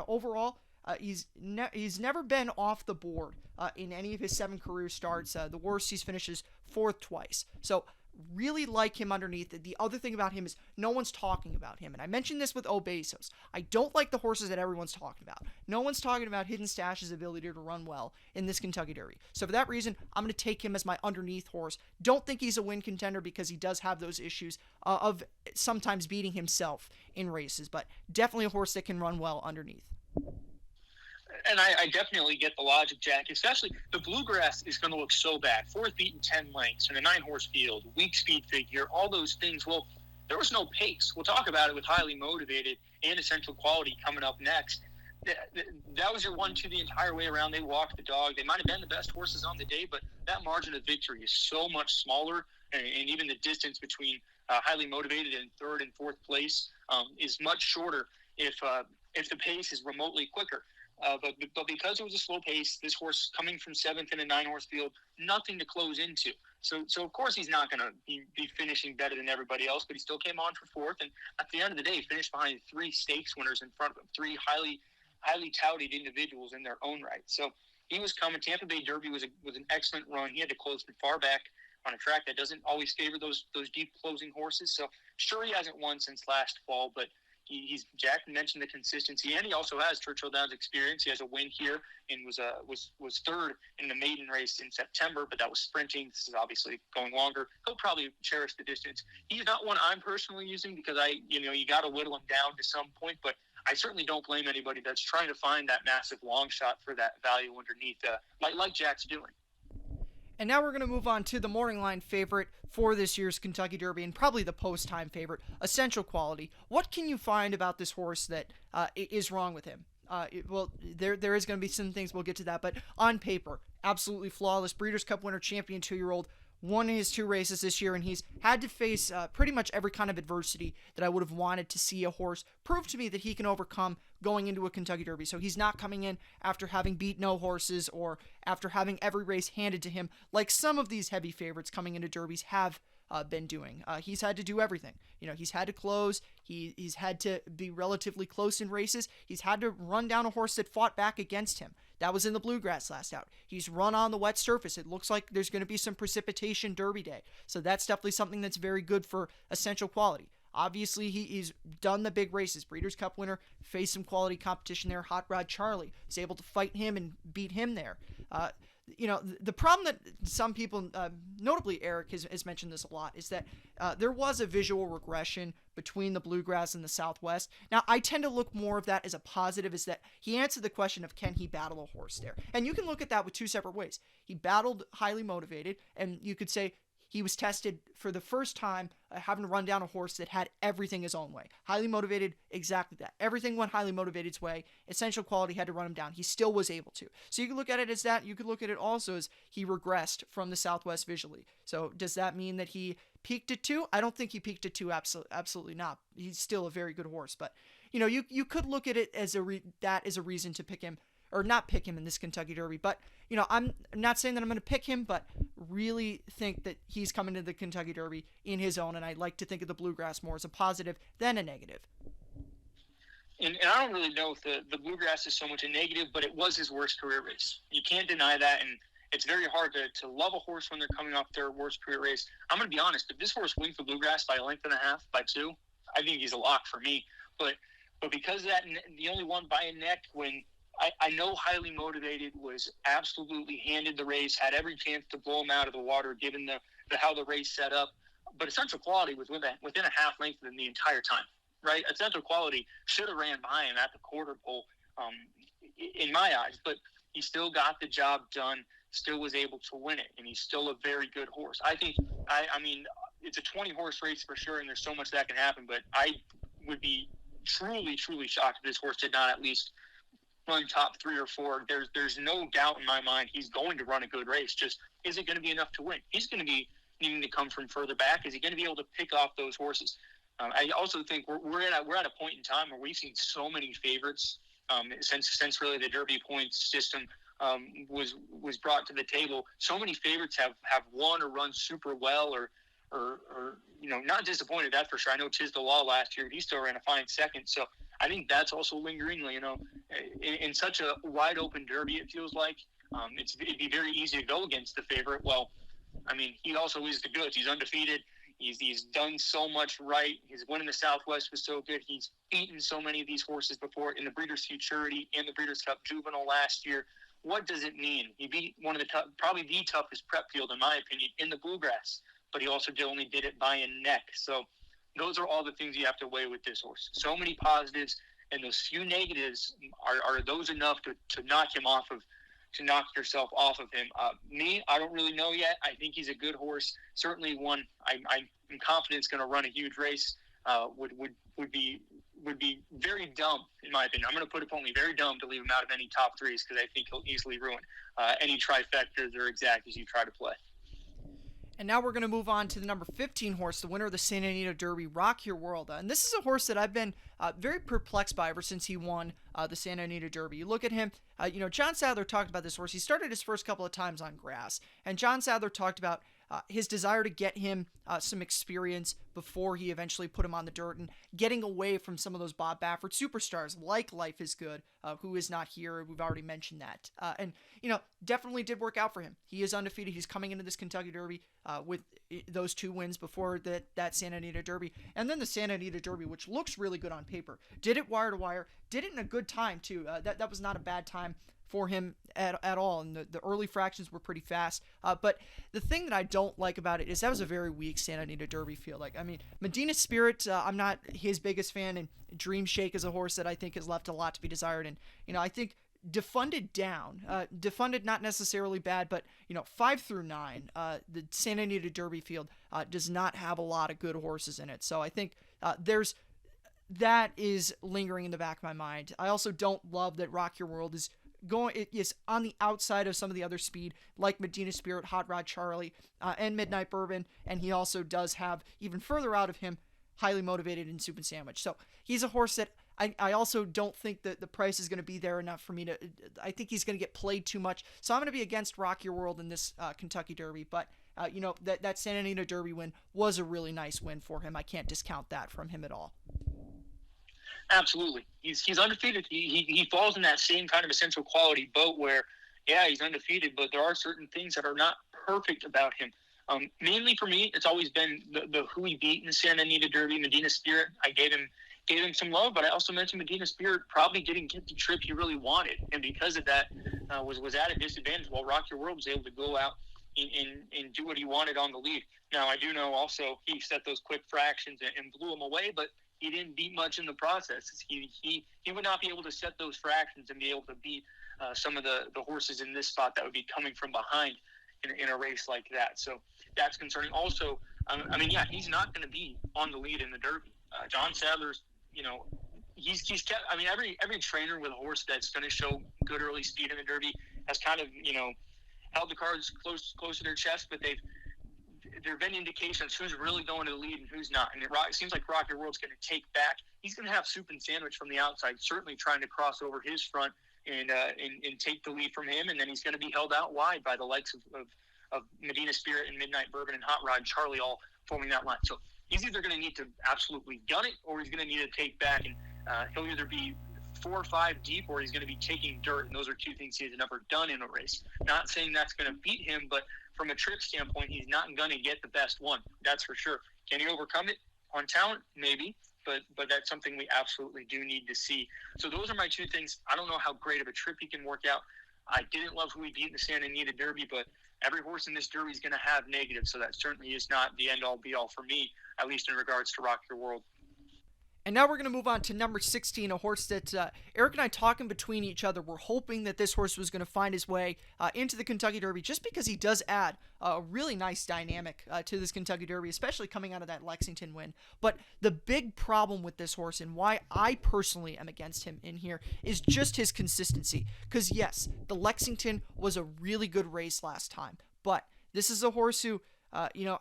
Overall, he's never been off the board in any of his 7 career starts. The worst, he's finishes 4th twice. So really like him underneath. The other thing about him is no one's talking about him. And I mentioned this with Besos. I don't like the horses that everyone's talking about. No one's talking about Hidden Stash's ability to run well in this Kentucky Derby. So for that reason, I'm going to take him as my underneath horse. Don't think he's a win contender because he does have those issues of sometimes beating himself in races, but definitely a horse that can run well underneath. And I definitely get the logic, Jack. Especially the Bluegrass is going to look so bad. Fourth beaten 10 lengths in a 9-horse field, weak speed figure, all those things. Well, there was no pace. We'll talk about it with Highly Motivated and Essential Quality coming up next. That was your 1-2 the entire way around. They walked the dog. They might have been the best horses on the day, but that margin of victory is so much smaller, and even the distance between Highly Motivated and third and fourth place is much shorter if the pace is remotely quicker. But because it was a slow pace, this horse coming from seventh in a 9-horse field, nothing to close into. So of course he's not going to be finishing better than everybody else, but he still came on for fourth. And at the end of the day, he finished behind 3 stakes winners in front of him, 3 highly touted individuals in their own right. So he was coming. Tampa Bay Derby was an excellent run. He had to close from far back on a track that doesn't always favor those deep closing horses. So sure, he hasn't won since last fall, but Jack mentioned the consistency, and he also has Churchill Downs experience. He has a win here and was third in the maiden race in September, but that was sprinting. This is obviously going longer. He'll probably cherish the distance. He's not one I'm personally using because you got to whittle him down to some point, but I certainly don't blame anybody that's trying to find that massive long shot for that value underneath, like Jack's doing. And now we're going to move on to the morning line favorite for this year's Kentucky Derby, and probably the post-time favorite, Essential Quality. What can you find about this horse that is wrong with him? There is going to be some things, we'll get to that, but on paper, absolutely flawless. Breeders' Cup winner, champion 2-year-old, won his 2 races this year, and he's had to face pretty much every kind of adversity that I would have wanted to see a horse prove to me that he can overcome going into a Kentucky Derby. So he's not coming in after having beat no horses or after having every race handed to him like some of these heavy favorites coming into derbies have been doing. He's had to do everything. He's had to close. He's had to be relatively close in races. He's had to run down a horse that fought back against him. That was in the Bluegrass last out. He's run on the wet surface. It looks like there's going to be some precipitation Derby day. So that's definitely something that's very good for Essential Quality. Obviously, he's done the big races. Breeders' Cup winner, faced some quality competition there. Hot Rod Charlie was able to fight him and beat him there. The problem that some people, notably Eric has mentioned this a lot, is that there was a visual regression between the Bluegrass and the Southwest. Now, I tend to look more of that as a positive, is that he answered the question of can he battle a horse there? And you can look at that with 2 separate ways. He battled Highly Motivated, and you could say he was tested for the first time having to run down a horse that had everything his own way. Highly Motivated, exactly that. Everything went Highly Motivated's way. Essential Quality had to run him down. He still was able to. So you could look at it as that. You could look at it also as he regressed from the Southwest visually. So does that mean that he peaked at 2? I don't think he peaked at 2. Absolutely not. He's still a very good horse. But, you could look at it as that is a reason to pick him, or not pick him in this Kentucky Derby. But, I'm not saying that I'm going to pick him, but really think that he's coming to the Kentucky Derby in his own, and I like to think of the Bluegrass more as a positive than a negative. And I don't really know if the Bluegrass is so much a negative, but it was his worst career race. You can't deny that, and it's very hard to love a horse when they're coming off their worst career race. I'm going to be honest. If this horse wins the Bluegrass by a length and a half, by 2, I think he's a lock for me. But because of that, the only one by a neck, when I know Highly Motivated was absolutely handed the race, had every chance to blow him out of the water given how the race set up. But Essential Quality was within a half length of him the entire time, right? Essential Quality should have ran by him at the quarter pole in my eyes, but he still got the job done, still was able to win it, and he's still a very good horse. I think, I mean, it's a 20-horse race for sure, and there's so much that can happen, but I would be truly, truly shocked if this horse did not at least run top 3 or 4. There's no doubt in my mind he's going to run a good race. Just, is it going to be enough to win? He's going to be needing to come from further back. Is he going to be able to pick off those horses? I also think we're at a point in time where we've seen so many favorites since really the Derby points system was brought to the table. So many favorites have won or run super well or not disappointed, that's for sure. I know Tiz the Law last year, he still ran a fine second. So I think that's also lingeringly, in such a wide open Derby, it feels like it'd be very easy to go against the favorite. Well, I mean, he also is the goods. He's undefeated. He's done so much right. His win in the Southwest was so good. He's beaten so many of these horses before in the Breeders' Futurity and the Breeders' Cup Juvenile last year. What does it mean? He beat one of the probably the toughest prep field, in my opinion, in the Bluegrass, but he also only did it by a neck. So those are all the things you have to weigh with this horse. So many positives, and those few negatives are those enough to knock him off of, to knock yourself off of him. Me, I don't really know yet. I think he's a good horse. Certainly one I'm confident is going to run a huge race. Would be very dumb, in my opinion. I'm going to put it bluntly, very dumb to leave him out of any top threes, because I think he'll easily ruin any trifectas or exactas you try to play. And now we're going to move on to the number 15 horse, the winner of the Santa Anita Derby, Rock Your World. And this is a horse that I've been very perplexed by ever since he won the Santa Anita Derby. You look at him, John Sadler talked about this horse. He started his first couple of times on grass. And John Sadler talked about his desire to get him some experience before he eventually put him on the dirt, and getting away from some of those Bob Baffert superstars like Life is Good, who is not here. We've already mentioned that. And definitely did work out for him. He is undefeated. He's coming into this Kentucky Derby with those 2 wins before that Santa Anita Derby. And then the Santa Anita Derby, which looks really good on paper. Did it wire to wire. Did it in a good time, too. That was not a bad time for him at all, and the early fractions were pretty fast. But the thing that I don't like about it is that was a very weak Santa Anita Derby field. Medina Spirit, I'm not his biggest fan, and Dream Shake is a horse that I think has left a lot to be desired. And I think Defunded down, Defunded not necessarily bad, but 5 through 9, the Santa Anita Derby field does not have a lot of good horses in it. So I think that is lingering in the back of my mind. I also don't love that Rock Your World is on the outside of some of the other speed, like Medina Spirit, Hot Rod Charlie, and Midnight Bourbon, and he also does have, even further out of him, Highly Motivated and Soup and Sandwich. So he's a horse that I also don't think that the price is going to be there enough for me to. I think he's going to get played too much. So I'm going to be against Rock Your World in this Kentucky Derby. But that Santa Anita Derby win was a really nice win for him. I can't discount that from him at all. Absolutely. He's undefeated. He falls in that same kind of essential quality boat where, yeah, he's undefeated, but there are certain things that are not perfect about him. Mainly for me, it's always been the who he beat in the Santa Anita Derby, Medina Spirit. I gave him some love, but I also mentioned Medina Spirit probably didn't get the trip he really wanted, and because of that, was at a disadvantage. While Rock Your World was able to go out and do what he wanted on the lead. Now, I do know also he set those quick fractions and blew them away, but he didn't beat much in the process. He would not be able to set those fractions and be able to beat some of the horses in this spot that would be coming from behind in a race like that. So that's concerning. Also, he's not going to be on the lead in the Derby. John Sadler's, he's kept. Every trainer with a horse that's going to show good early speed in the Derby has kind of held the cards close to their chest, but there have been indications who's really going to the lead and who's not. And it seems like Rock Your World's going to take back. He's going to have Soup and Sandwich from the outside, certainly trying to cross over his front and take the lead from him. And then he's going to be held out wide by the likes of Medina Spirit and Midnight Bourbon and Hot Rod Charlie all forming that line. So he's either going to need to absolutely gun it, or he's going to need to take back. And he'll either be 4 or 5 deep, or he's going to be taking dirt. And those are 2 things he's never done in a race. Not saying that's going to beat him, but from a trip standpoint, he's not going to get the best one. That's for sure. Can he overcome it on talent? Maybe, but that's something we absolutely do need to see. So those are my 2 things. I don't know how great of a trip he can work out. I didn't love who he beat in the Santa Anita Derby, but every horse in this Derby is going to have negatives, so that certainly is not the end-all, be-all for me, at least in regards to Rock Your World. And now we're going to move on to number 16, a horse that Eric and I, talking between each other, were hoping that this horse was going to find his way into the Kentucky Derby, just because he does add a really nice dynamic to this Kentucky Derby, especially coming out of that Lexington win. But the big problem with this horse, and why I personally am against him in here, is just his consistency. Because yes, the Lexington was a really good race last time, but this is a horse who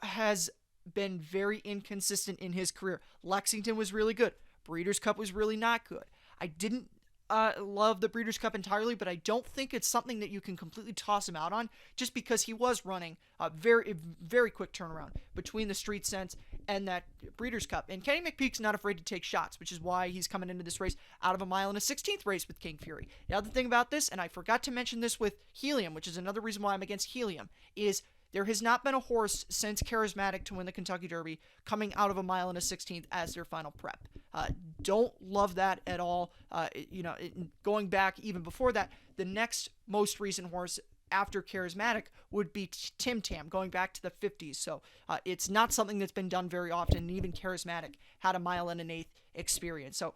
has been very inconsistent in his career. Lexington was really good. Breeders' Cup was really not good. I didn't love the Breeders' Cup entirely, but I don't think it's something that you can completely toss him out on, just because he was running a very, very quick turnaround between the Street Sense and that Breeders' Cup. And Kenny McPeek's not afraid to take shots, which is why he's coming into this race out of a mile and a 16th race with King Fury. The other thing about this, and I forgot to mention this with Helium, which is another reason why I'm against Helium, is There has not been a horse since Charismatic to win the Kentucky Derby coming out of a mile and a 16th as their final prep. Don't love that at all. Going back even before that, the next most recent horse after Charismatic would be Tim Tam, going back to the 50s. So it's not something that's been done very often, and even Charismatic had a mile and an eighth experience. So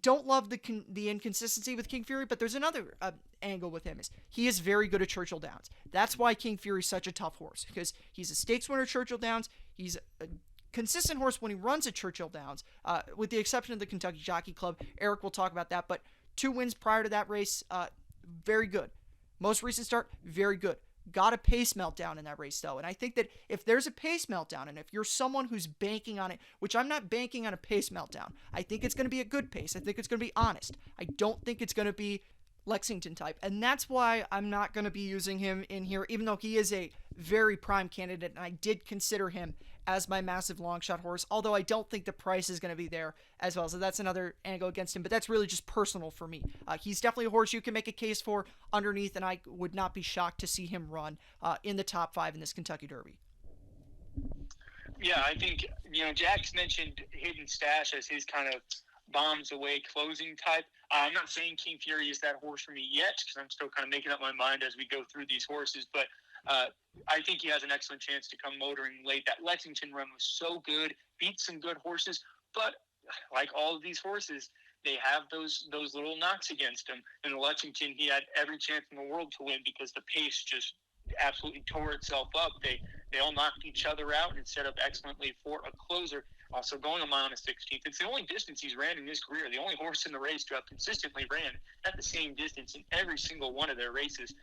don't love the inconsistency with King Fury, but there's another angle with him. Is he is very good at Churchill Downs. That's why King Fury is such a tough horse, because he's a stakes winner at Churchill Downs. He's a consistent horse when he runs at Churchill Downs, with the exception of the Kentucky Jockey Club. Eric will talk about that, but 2 wins prior to that race, very good. Most recent start, very good. Got a pace meltdown in that race, though. And I think that if there's a pace meltdown, and if you're someone who's banking on it, which I'm not banking on a pace meltdown, I think it's going to be a good pace. I think it's going to be honest. I don't think it's going to be Lexington type. And that's why I'm not going to be using him in here, even though he is a very prime candidate, and I did consider him as my massive long shot horse, although I don't think the price is going to be there as well. So that's another angle against him, but that's really just personal for me. He's definitely a horse you can make a case for underneath, and I would not be shocked to see him run in the top 5 in this Kentucky Derby. Yeah, I think, Jack's mentioned Hidden Stash as his kind of bombs away closing type. I'm not saying King Fury is that horse for me yet, because I'm still kind of making up my mind as we go through these horses, but I think he has an excellent chance to come motoring late. That Lexington run was so good, beat some good horses, but like all of these horses, they have those little knocks against him. In the Lexington, he had every chance in the world to win because the pace just absolutely tore itself up. They all knocked each other out and set up excellently for a closer. Also going a mile and a 16th. It's the only distance he's ran in his career. The only horse in the race to have consistently ran at the same distance in every single one of their races.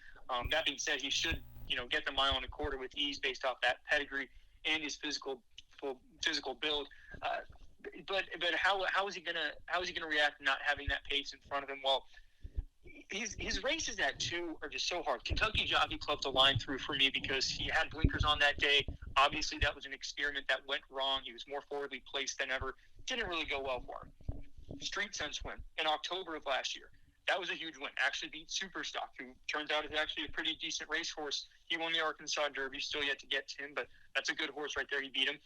That being said, he should get the mile and a quarter with ease based off that pedigree and his physical build. But how is he gonna react not having that pace in front of him? Well, his races at 2 are just so hard. Kentucky Jockey Club to line through for me because he had blinkers on that day. Obviously, that was an experiment that went wrong. He was more forwardly placed than ever. Didn't really go well for him. Street Sense win in October of last year. That was a huge win. Actually beat Superstock, who turns out is actually a pretty decent racehorse. He won the Arkansas Derby. Still yet to get to him, but that's a good horse right there. He beat him.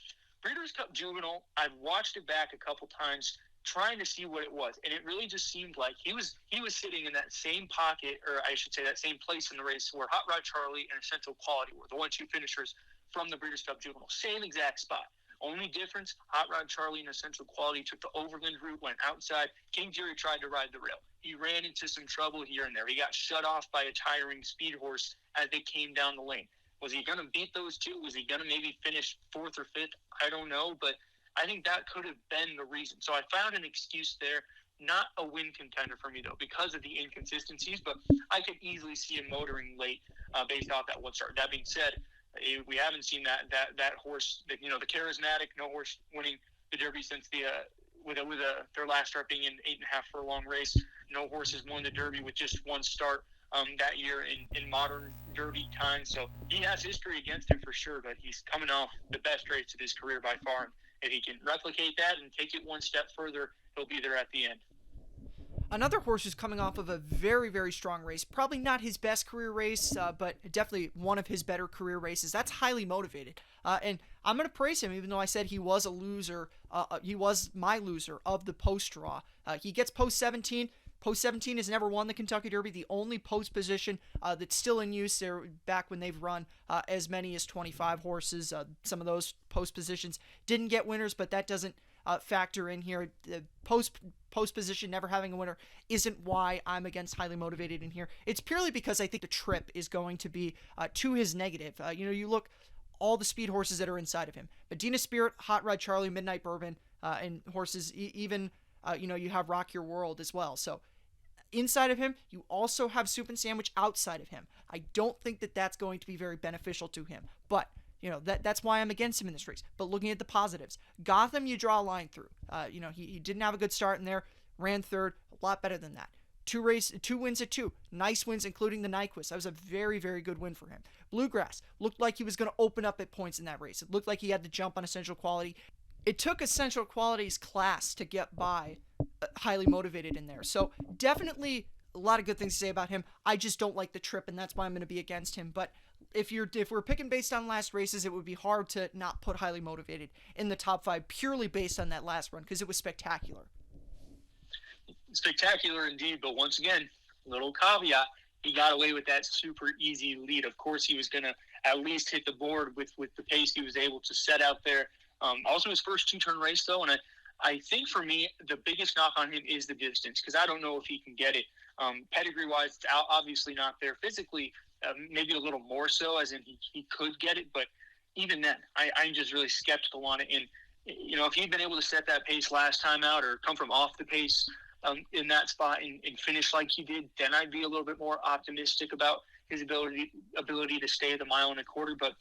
Breeders' Cup Juvenile, I've watched it back a couple times trying to see what it was, and it really just seemed like he was sitting in that same pocket, or I should say that same place in the race where Hot Rod Charlie and Essential Quality were, the 1-2 finishers from the Breeders' Cup Juvenile. Same exact spot. Only difference, Hot Rod Charlie and Essential Quality took the overland route, went outside. King Fury tried to ride the rail. He ran into some trouble here and there. He got shut off by a tiring speed horse as they came down the lane. Was he going to beat those two? Was he going to maybe finish 4th or 5th? I don't know, but I think that could have been the reason. So I found an excuse there. Not a win contender for me, though, because of the inconsistencies, but I could easily see him motoring late based off that one start. That being said, we haven't seen that horse, the Charismatic, no horse winning the Derby since their last start being an 8.5 furlong race. No horse has won the Derby with just one start that year in modern Derby time. So he has history against him for sure, but he's coming off the best race of his career by far. And if he can replicate that and take it one step further, he'll be there at the end. Another horse who's coming off of a very, very strong race, probably not his best career race, but definitely one of his better career races. That's Highly Motivated. And I'm going to praise him, even though I said he was a loser. He was my loser of the post draw. He gets post 17. Post 17 has never won the Kentucky Derby. The only post position that's still in use there back when they've run as many as 25 horses. Some of those post positions didn't get winners, but that doesn't factor in here. The post position never having a winner isn't why I'm against Highly Motivated in here. It's purely because I think the trip is going to be to his negative. You look all the speed horses that are inside of him. Medina Spirit, Hot Rod Charlie, Midnight Bourbon, and horses even, you have Rock Your World as well. So inside of him, you also have Soup and Sandwich outside of him. I don't think that that's going to be very beneficial to him. But that's why I'm against him in this race. But looking at the positives, Gotham, you draw a line through. He didn't have a good start in there, ran 3rd, a lot better than that. 2 wins at 2, nice wins, including the Nyquist. That was a very, very good win for him. Bluegrass looked like he was going to open up at points in that race. It looked like he had to jump on Essential Quality. It took Essential Quality's class to get by Highly Motivated in there. So definitely a lot of good things to say about him. I just don't like the trip, and that's why I'm going to be against him. But if we're picking based on last races, it would be hard to not put Highly Motivated in the top 5 purely based on that last run because it was spectacular. Spectacular indeed, but once again, little caveat, he got away with that super easy lead. Of course, he was going to at least hit the board with the pace he was able to set out there. Also, his first 2-turn race, though, and I think for me, the biggest knock on him is the distance, because I don't know if he can get it. Pedigree-wise, it's obviously not there. Physically, maybe a little more so, as in he could get it, but even then, I'm just really skeptical on it. And, if he'd been able to set that pace last time out or come from off the pace in that spot and finish like he did, then I'd be a little bit more optimistic about his ability to stay at the 1.25 miles. But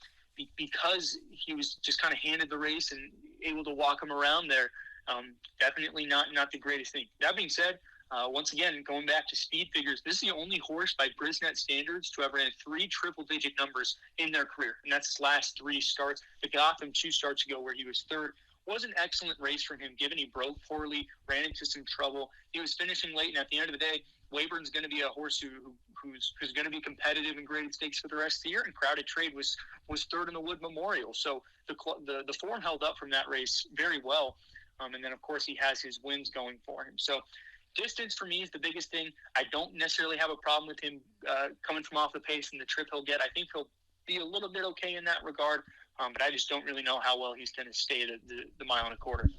because he was just kind of handed the race and able to walk him around there, definitely not the greatest thing. That being said, once again, going back to speed figures, this is the only horse by Brisnet standards to ever have 3 triple-digit numbers in their career, and that's his last 3 starts. The Gotham 2 starts ago where he was 3rd. Was an excellent race from him, given he broke poorly, ran into some trouble. He was finishing late, and at the end of the day, Wayburn's going to be a horse who's going to be competitive in graded stakes for the rest of the year, and Crowded Trade was 3rd in the Wood Memorial. So the form held up from that race very well, and then, of course, he has his wins going for him. So distance for me is the biggest thing. I don't necessarily have a problem with him coming from off the pace and the trip he'll get. I think he'll be a little bit okay in that regard. But I just don't really know how well he's going to stay at the 1.25 miles.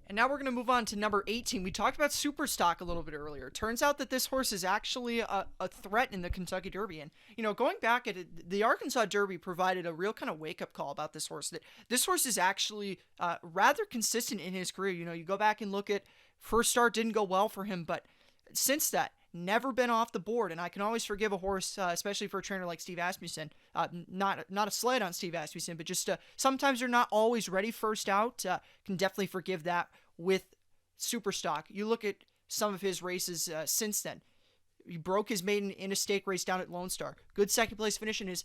And now we're going to move on to number 18. We talked about Superstock a little bit earlier. Turns out that this horse is actually a threat in the Kentucky Derby. And, going back at it, the Arkansas Derby provided a real kind of wake-up call about this horse. That this horse is actually rather consistent in his career. You go back and look at first start didn't go well for him, but since that, never been off the board. And I can always forgive a horse, especially for a trainer like Steve Asmussen. Not a slight on Steve Asmussen, but just sometimes they're not always ready first out. Can definitely forgive that with Superstock. You look at some of his races since then. He broke his maiden in a stake race down at Lone Star. Good second place finish in his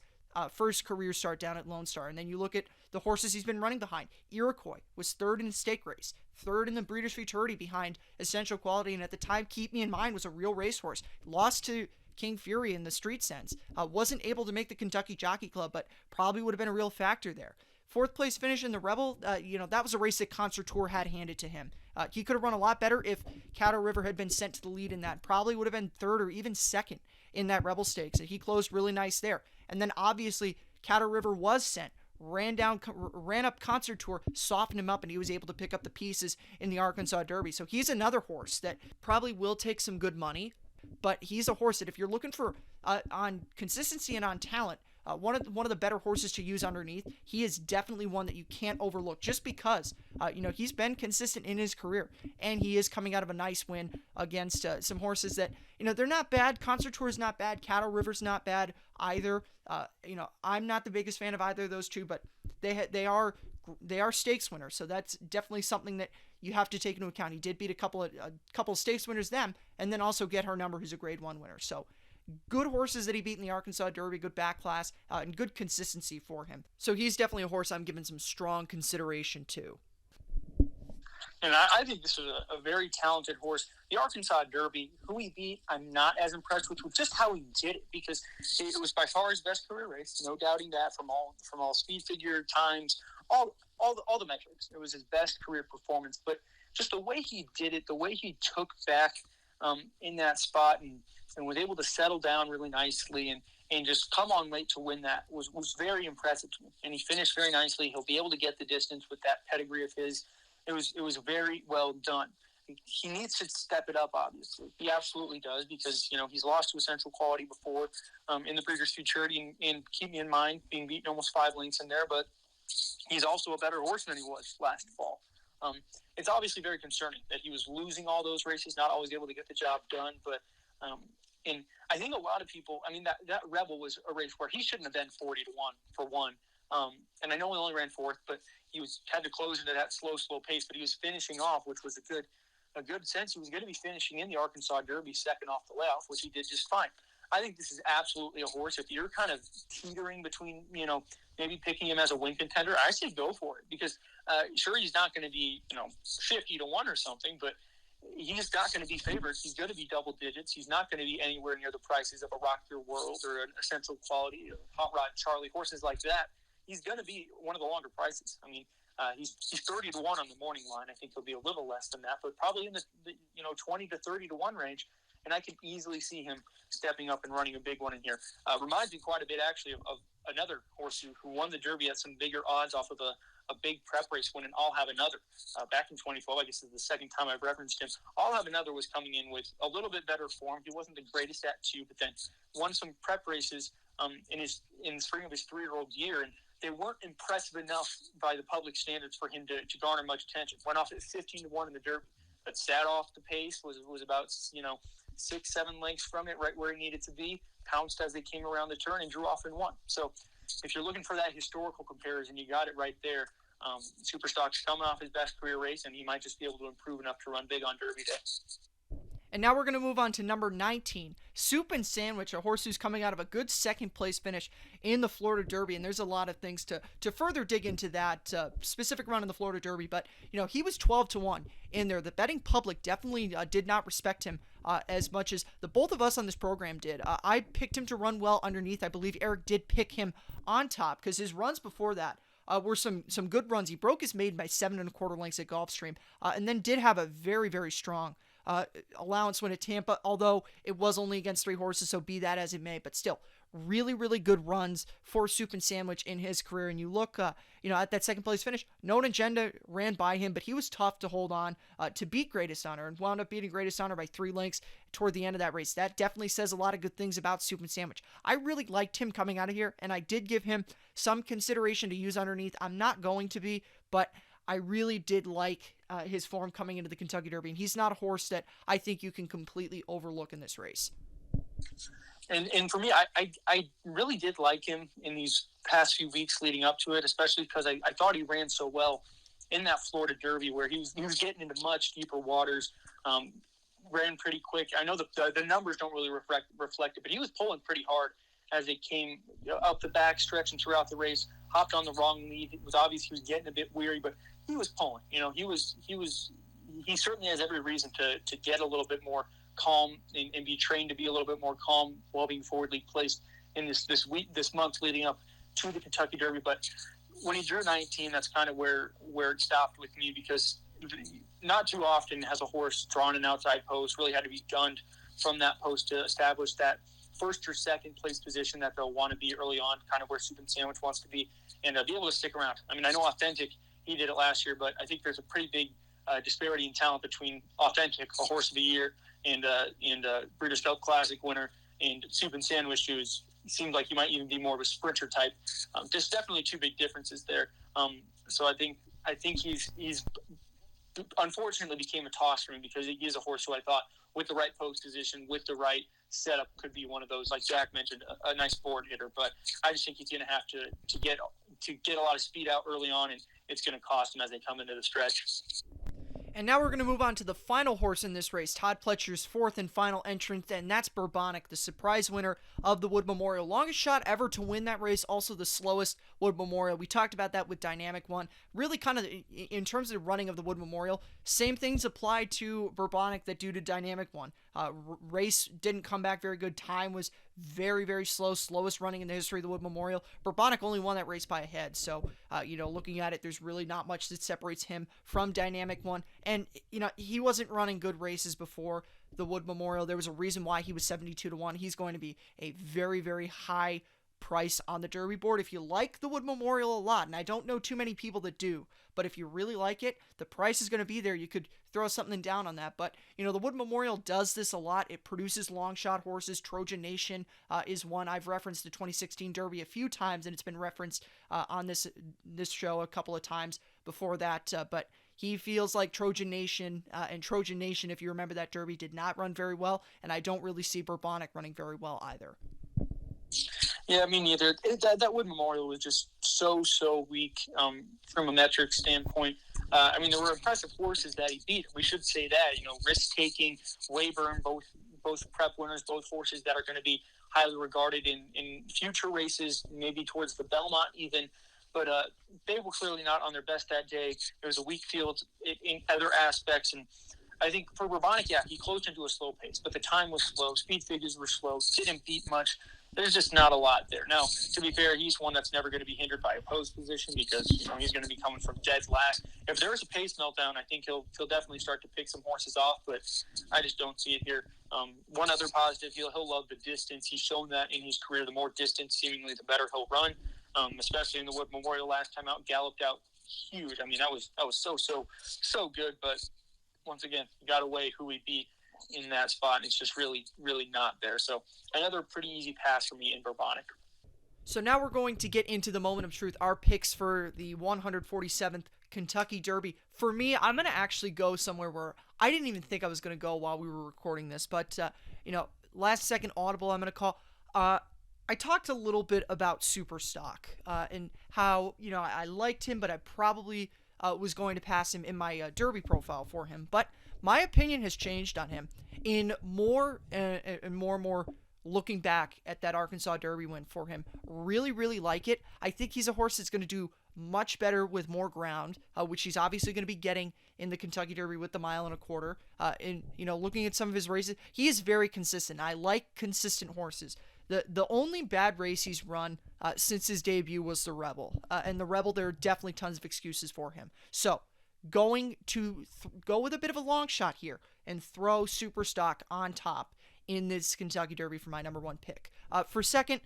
first career start down at Lone Star. And then you look at the horses he's been running behind. Iroquois was 3rd in the stake race, 3rd in the Breeders' Futurity behind Essential Quality, and at the time, Keepmeinmind was a real racehorse. Lost to King Fury in the Street Sense. Wasn't able to make the Kentucky Jockey Club, but probably would have been a real factor there. 4th place finish in the Rebel, that was a race that Concert Tour had handed to him. He could have run a lot better if Caddo River had been sent to the lead in that. Probably would have been 3rd or even 2nd in that Rebel Stakes. He closed really nice there. And then obviously Caddo River was sent, ran up Concert Tour, softened him up, and he was able to pick up the pieces in the Arkansas Derby. So he's another horse that probably will take some good money, but he's a horse that if you're looking for on consistency and on talent, one of the better horses to use underneath, he is definitely one that you can't overlook just because, he's been consistent in his career, and he is coming out of a nice win against some horses that, they're not bad. Concert Tour is not bad. Caddo River's not bad either. I'm not the biggest fan of either of those two, but they are stakes winners, so that's definitely something that you have to take into account. He did beat a couple of stakes winners then, and then also Get Her Number, who's a Grade 1 winner. So good horses that he beat in the Arkansas Derby, good back class, and good consistency for him. So he's definitely a horse I'm giving some strong consideration to. And I think this was a very talented horse. The Arkansas Derby, who he beat, I'm not as impressed with just how he did it, because it was by far his best career race, no doubting that, from all speed figure times, all the metrics. It was his best career performance, but just the way he did it, the way he took back in that spot and was able to settle down really nicely and just come on late to win that was very impressive to me. And he finished very nicely. He'll be able to get the distance with that pedigree of his. It was very well done. He needs to step it up, obviously. He absolutely does, because, he's lost to Essential Quality before in the Breeders' Futurity, and Keepmeinmind being beaten almost 5 lengths in there, but he's also a better horse than he was last fall. It's obviously very concerning that he was losing all those races, not always able to get the job done, but and I think a lot of people, that Rebel was a race where he shouldn't have been 40 to 1 for one. And I know he only ran 4th, but he had to close into that slow pace, but he was finishing off, which was a good sense. He was going to be finishing in the Arkansas Derby 2nd off the layoff, which he did just fine. I think this is absolutely a horse. If you're kind of teetering between, maybe picking him as a win contender, I say go for it, because sure, he's not going to be, 50 to 1 or something, but he's not going to be favored. He's going to be double digits. He's not going to be anywhere near the prices of a Rock Your World or an Essential Quality, Hot Rod Charlie, horses like that. He's going to be one of the longer prices. I mean, he's 30 to 1 on the morning line. I think he'll be a little less than that, but probably in the 20 to 30 to 1 range. And I can easily see him stepping up and running a big one in here. Reminds me quite a bit, actually, of another horse who won the Derby at some bigger odds off of a big prep race win, and I'll Have Another. Back in 2012, I guess is the second time I've referenced him. I'll Have Another was coming in with a little bit better form. He wasn't the greatest at 2, but then won some prep races in the spring of his 3-year-old year, and they weren't impressive enough by the public standards for him to garner much attention. Went off at 15 to 1 in the Derby, but sat off the pace, was about 6-7 lengths from it, right where he needed to be, pounced as they came around the turn, and drew off and won. So if you're looking for that historical comparison, you got it right there. Superstock's coming off his best career race, and he might just be able to improve enough to run big on Derby Day. And now we're going to move on to number 19, Soup and Sandwich, a horse who's coming out of a good second-place finish in the Florida Derby. And there's a lot of things to further dig into that specific run in the Florida Derby. But, he was 12 to 1 in there. The betting public definitely did not respect him as much as the both of us on this program did. I picked him to run well underneath. I believe Eric did pick him on top because his runs before that were some good runs. He broke his maiden by 7 1/4 lengths at Gulfstream, and then did have a very, very strong allowance win at Tampa, although it was only against 3 horses, so be that as it may. But still, really, really good runs for Soup and Sandwich in his career. And you look, at that second place finish, Known Agenda ran by him, but he was tough to hold on to beat Greatest Honor, and wound up beating Greatest Honor by 3 lengths toward the end of that race. That definitely says a lot of good things about Soup and Sandwich. I really liked him coming out of here, and I did give him some consideration to use underneath. I'm not going to be, but I really did like his form coming into the Kentucky Derby, and he's not a horse that I think you can completely overlook in this race. And for me, I really did like him in these past few weeks leading up to it, especially because I thought he ran so well in that Florida Derby where he was getting into much deeper waters, ran pretty quick. I know the numbers don't really reflect it, but he was pulling pretty hard as it came up the back stretch and throughout the race. Hopped on the wrong lead. It was obvious he was getting a bit weary, but he was pulling. He certainly has every reason to get a little bit more calm and be trained to be a little bit more calm while being forwardly placed in this month leading up to the Kentucky Derby. But when he drew 19, that's kind of where it stopped with me, because not too often has a horse drawn an outside post, really had to be gunned from that post to establish that first or second place position that they'll want to be early on, kind of where Soup and Sandwich wants to be, and be able to stick around. I mean, I know Authentic, he did it last year, but I think there's a pretty big disparity in talent between Authentic, a horse of the year, and Breeders' Cup Classic winner, and Soup and Sandwich, who seems like he might even be more of a sprinter type. There's definitely two big differences there. So I think he's unfortunately became a toss for me, because he is a horse who I thought with the right post position, with the right setup, could be one of those, like Jack mentioned, a nice forward hitter. But I just think he's going to have to get a lot of speed out early on, and it's going to cost him as they come into the stretch. And now we're going to move on to the final horse in this race, Todd Pletcher's fourth and final entrant, and that's Burbonic, the surprise winner of the Wood Memorial. Longest shot ever to win that race, also the slowest Wood Memorial. We talked about that with Dynamic One. Really kind of, in terms of the running of the Wood Memorial, same things apply to Burbonic that do to Dynamic One. Race didn't come back very good. Time was very, very slow, slowest running in the history of the Wood Memorial. Burbonic only won that race by a head, so, looking at it, there's really not much that separates him from Dynamic One. And, he wasn't running good races before the Wood Memorial. There was a reason why he was 72 to 1. He's going to be a very, very high price on the Derby board. If you like the Wood Memorial a lot, and I don't know too many people that do, but if you really like it, the price is going to be there. You could throw something down on that. But, the Wood Memorial does this a lot. It produces long shot horses. Trojan Nation is one. I've referenced the 2016 Derby a few times, and it's been referenced on this show a couple of times before that. But he feels like Trojan Nation, and Trojan Nation, if you remember that Derby, did not run very well, and I don't really see Burbonic running very well either. Yeah, me neither. That Wood Memorial was just so weak from a metric standpoint. There were impressive horses that he beat. We should say that. Risk-taking, Wayburn, both prep winners, both horses that are going to be highly regarded in future races, maybe towards the Belmont even. But they were clearly not on their best that day. There was a weak field in other aspects, and I think for Burbonic, yeah, he closed into a slow pace, but the time was slow. Speed figures were slow. Didn't beat much. There's just not a lot there. Now, to be fair, he's one that's never going to be hindered by a post position because he's going to be coming from dead last. If there is a pace meltdown, I think he'll definitely start to pick some horses off, but I just don't see it here. One other positive, he'll love the distance. He's shown that in his career. The more distance, seemingly, the better he'll run. Especially in the Wood Memorial last time out, galloped out huge. I mean, that was so good. But once again, you got to weigh who he beat in that spot, and it's just really, really not there. So another pretty easy pass for me in Burbonic. So now we're going to get into the moment of truth, our picks for the 147th Kentucky Derby. For me, I'm going to actually go somewhere where I didn't even think I was going to go while we were recording this, but, last second audible I'm going to call. I talked a little bit about Superstock and how, I liked him, but I probably was going to pass him in my Derby profile for him. But my opinion has changed on him in more and more looking back at that Arkansas Derby win for him. Really, really like it. I think he's a horse that's going to do much better with more ground, which he's obviously going to be getting in the Kentucky Derby with the 1.25 miles. Looking at some of his races, he is very consistent. I like consistent horses. The only bad race he's run since his debut was the Rebel. And the Rebel, there are definitely tons of excuses for him. So, going to go with a bit of a long shot here and throw Superstock on top in this Kentucky Derby for my number one pick. For second,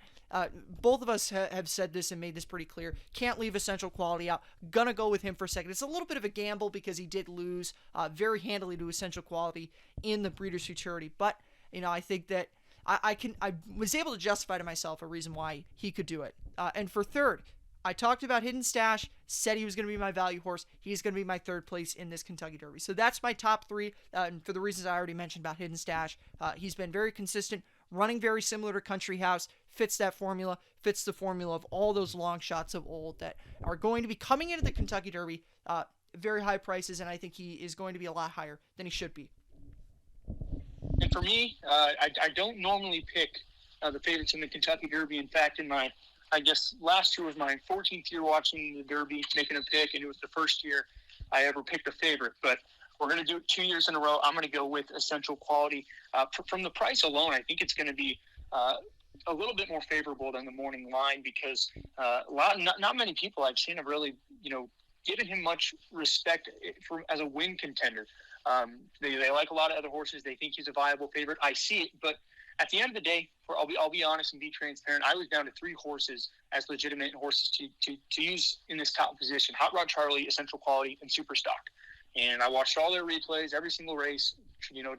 both of us have said this and made this pretty clear. Can't leave Essential Quality out. Gonna go with him for second. It's a little bit of a gamble because he did lose very handily to Essential Quality in the Breeders' Futurity. But, I think that I was able to justify to myself a reason why he could do it. And for third, I talked about Hidden Stash, said he was going to be my value horse. He's going to be my third place in this Kentucky Derby. So that's my top three, and for the reasons I already mentioned about Hidden Stash. He's been very consistent, running very similar to Country House, fits that formula, fits the formula of all those long shots of old that are going to be coming into the Kentucky Derby, very high prices, and I think he is going to be a lot higher than he should be. And for me, I don't normally pick the favorites in the Kentucky Derby. In fact, I guess last year was my 14th year watching the Derby, making a pick, and it was the first year I ever picked a favorite. But we're going to do it 2 years in a row. I'm going to go with Essential Quality. From the price alone, I think it's going to be a little bit more favorable than the morning line because not many people I've seen have really, given him much respect as a win contender. They like a lot of other horses. They think he's a viable favorite. I see it, but at the end of the day, I'll be honest and be transparent. I was down to 3 horses as legitimate horses to use in this top position: Hot Rod Charlie, Essential Quality, and Superstock. And I watched all their replays, every single race,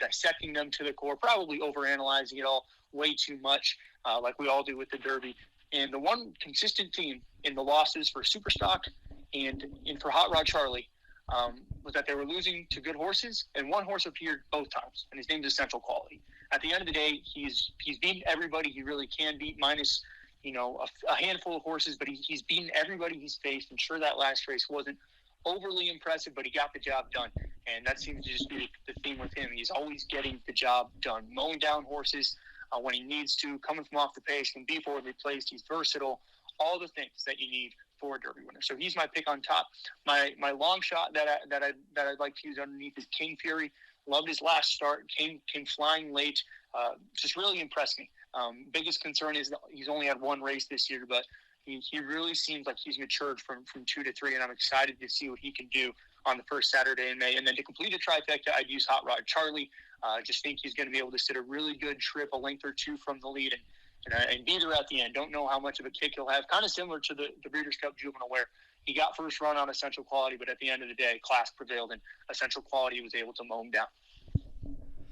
dissecting them to the core, probably overanalyzing it all way too much, like we all do with the Derby. And the one consistent theme in the losses for Superstock and for Hot Rod Charlie was that they were losing to good horses, and one horse appeared both times, and his name is Essential Quality. At the end of the day, he's beaten everybody he really can beat, minus a handful of horses, but he's beaten everybody he's faced. And sure, that last race wasn't overly impressive, but he got the job done, and that seems to just be the theme with him. He's always getting the job done, mowing down horses when he needs to, coming from off the pace, can be forwardly placed. He's versatile, all the things that you need for a Derby winner. So he's my pick on top. My long shot that I'd like to use underneath is King Fury. Loved his last start. Came flying late. Just really impressed me. Biggest concern is that he's only had one race this year, but he really seems like he's matured from 2 to 3, and I'm excited to see what he can do on the first Saturday in May. And then to complete a trifecta, I'd use Hot Rod Charlie. Just think he's going to be able to sit a really good trip, a length or two from the lead, and be there at the end. Don't know how much of a kick he'll have. Kind of similar to the Breeders' Cup Juvenile, where he got first run on Essential Quality, but at the end of the day, class prevailed, and Essential Quality was able to mow him down.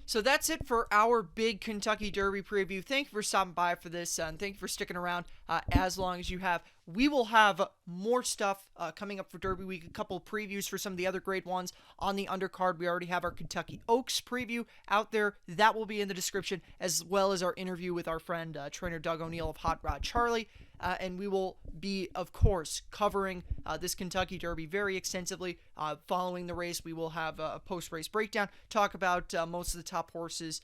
So that's it for our big Kentucky Derby preview. Thank you for stopping by for this, and thank you for sticking around as long as you have. We will have more stuff coming up for Derby Week, a couple of previews for some of the other grade ones on the undercard. We already have our Kentucky Oaks preview out there. That will be in the description, as well as our interview with our friend, trainer Doug O'Neill of Hot Rod Charlie. And we will be, of course, covering this Kentucky Derby very extensively. Following the race, we will have a post-race breakdown, talk about most of the top horses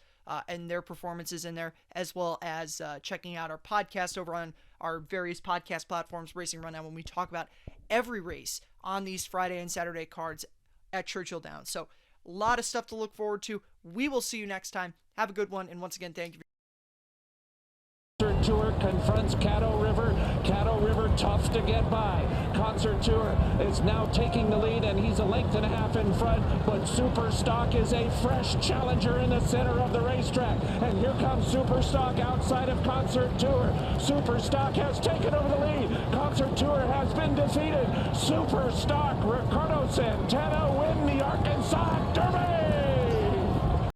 and their performances in there, as well as checking out our podcast over on our various podcast platforms, Racing Rundown, when we talk about every race on these Friday and Saturday cards at Churchill Downs. So A lot of stuff to look forward to. We will see you next time. Have a good one, and once again, thank you. Concert Tour confronts Caddo River. Caddo River tough to get by. Concert Tour is now taking the lead, and he's a length and a half in front, but Superstock is a fresh challenger in the center of the racetrack. And here comes Superstock outside of Concert Tour. Superstock has taken over the lead. Concert Tour has been defeated. Superstock, Ricardo Santana win the Arkansas Derby!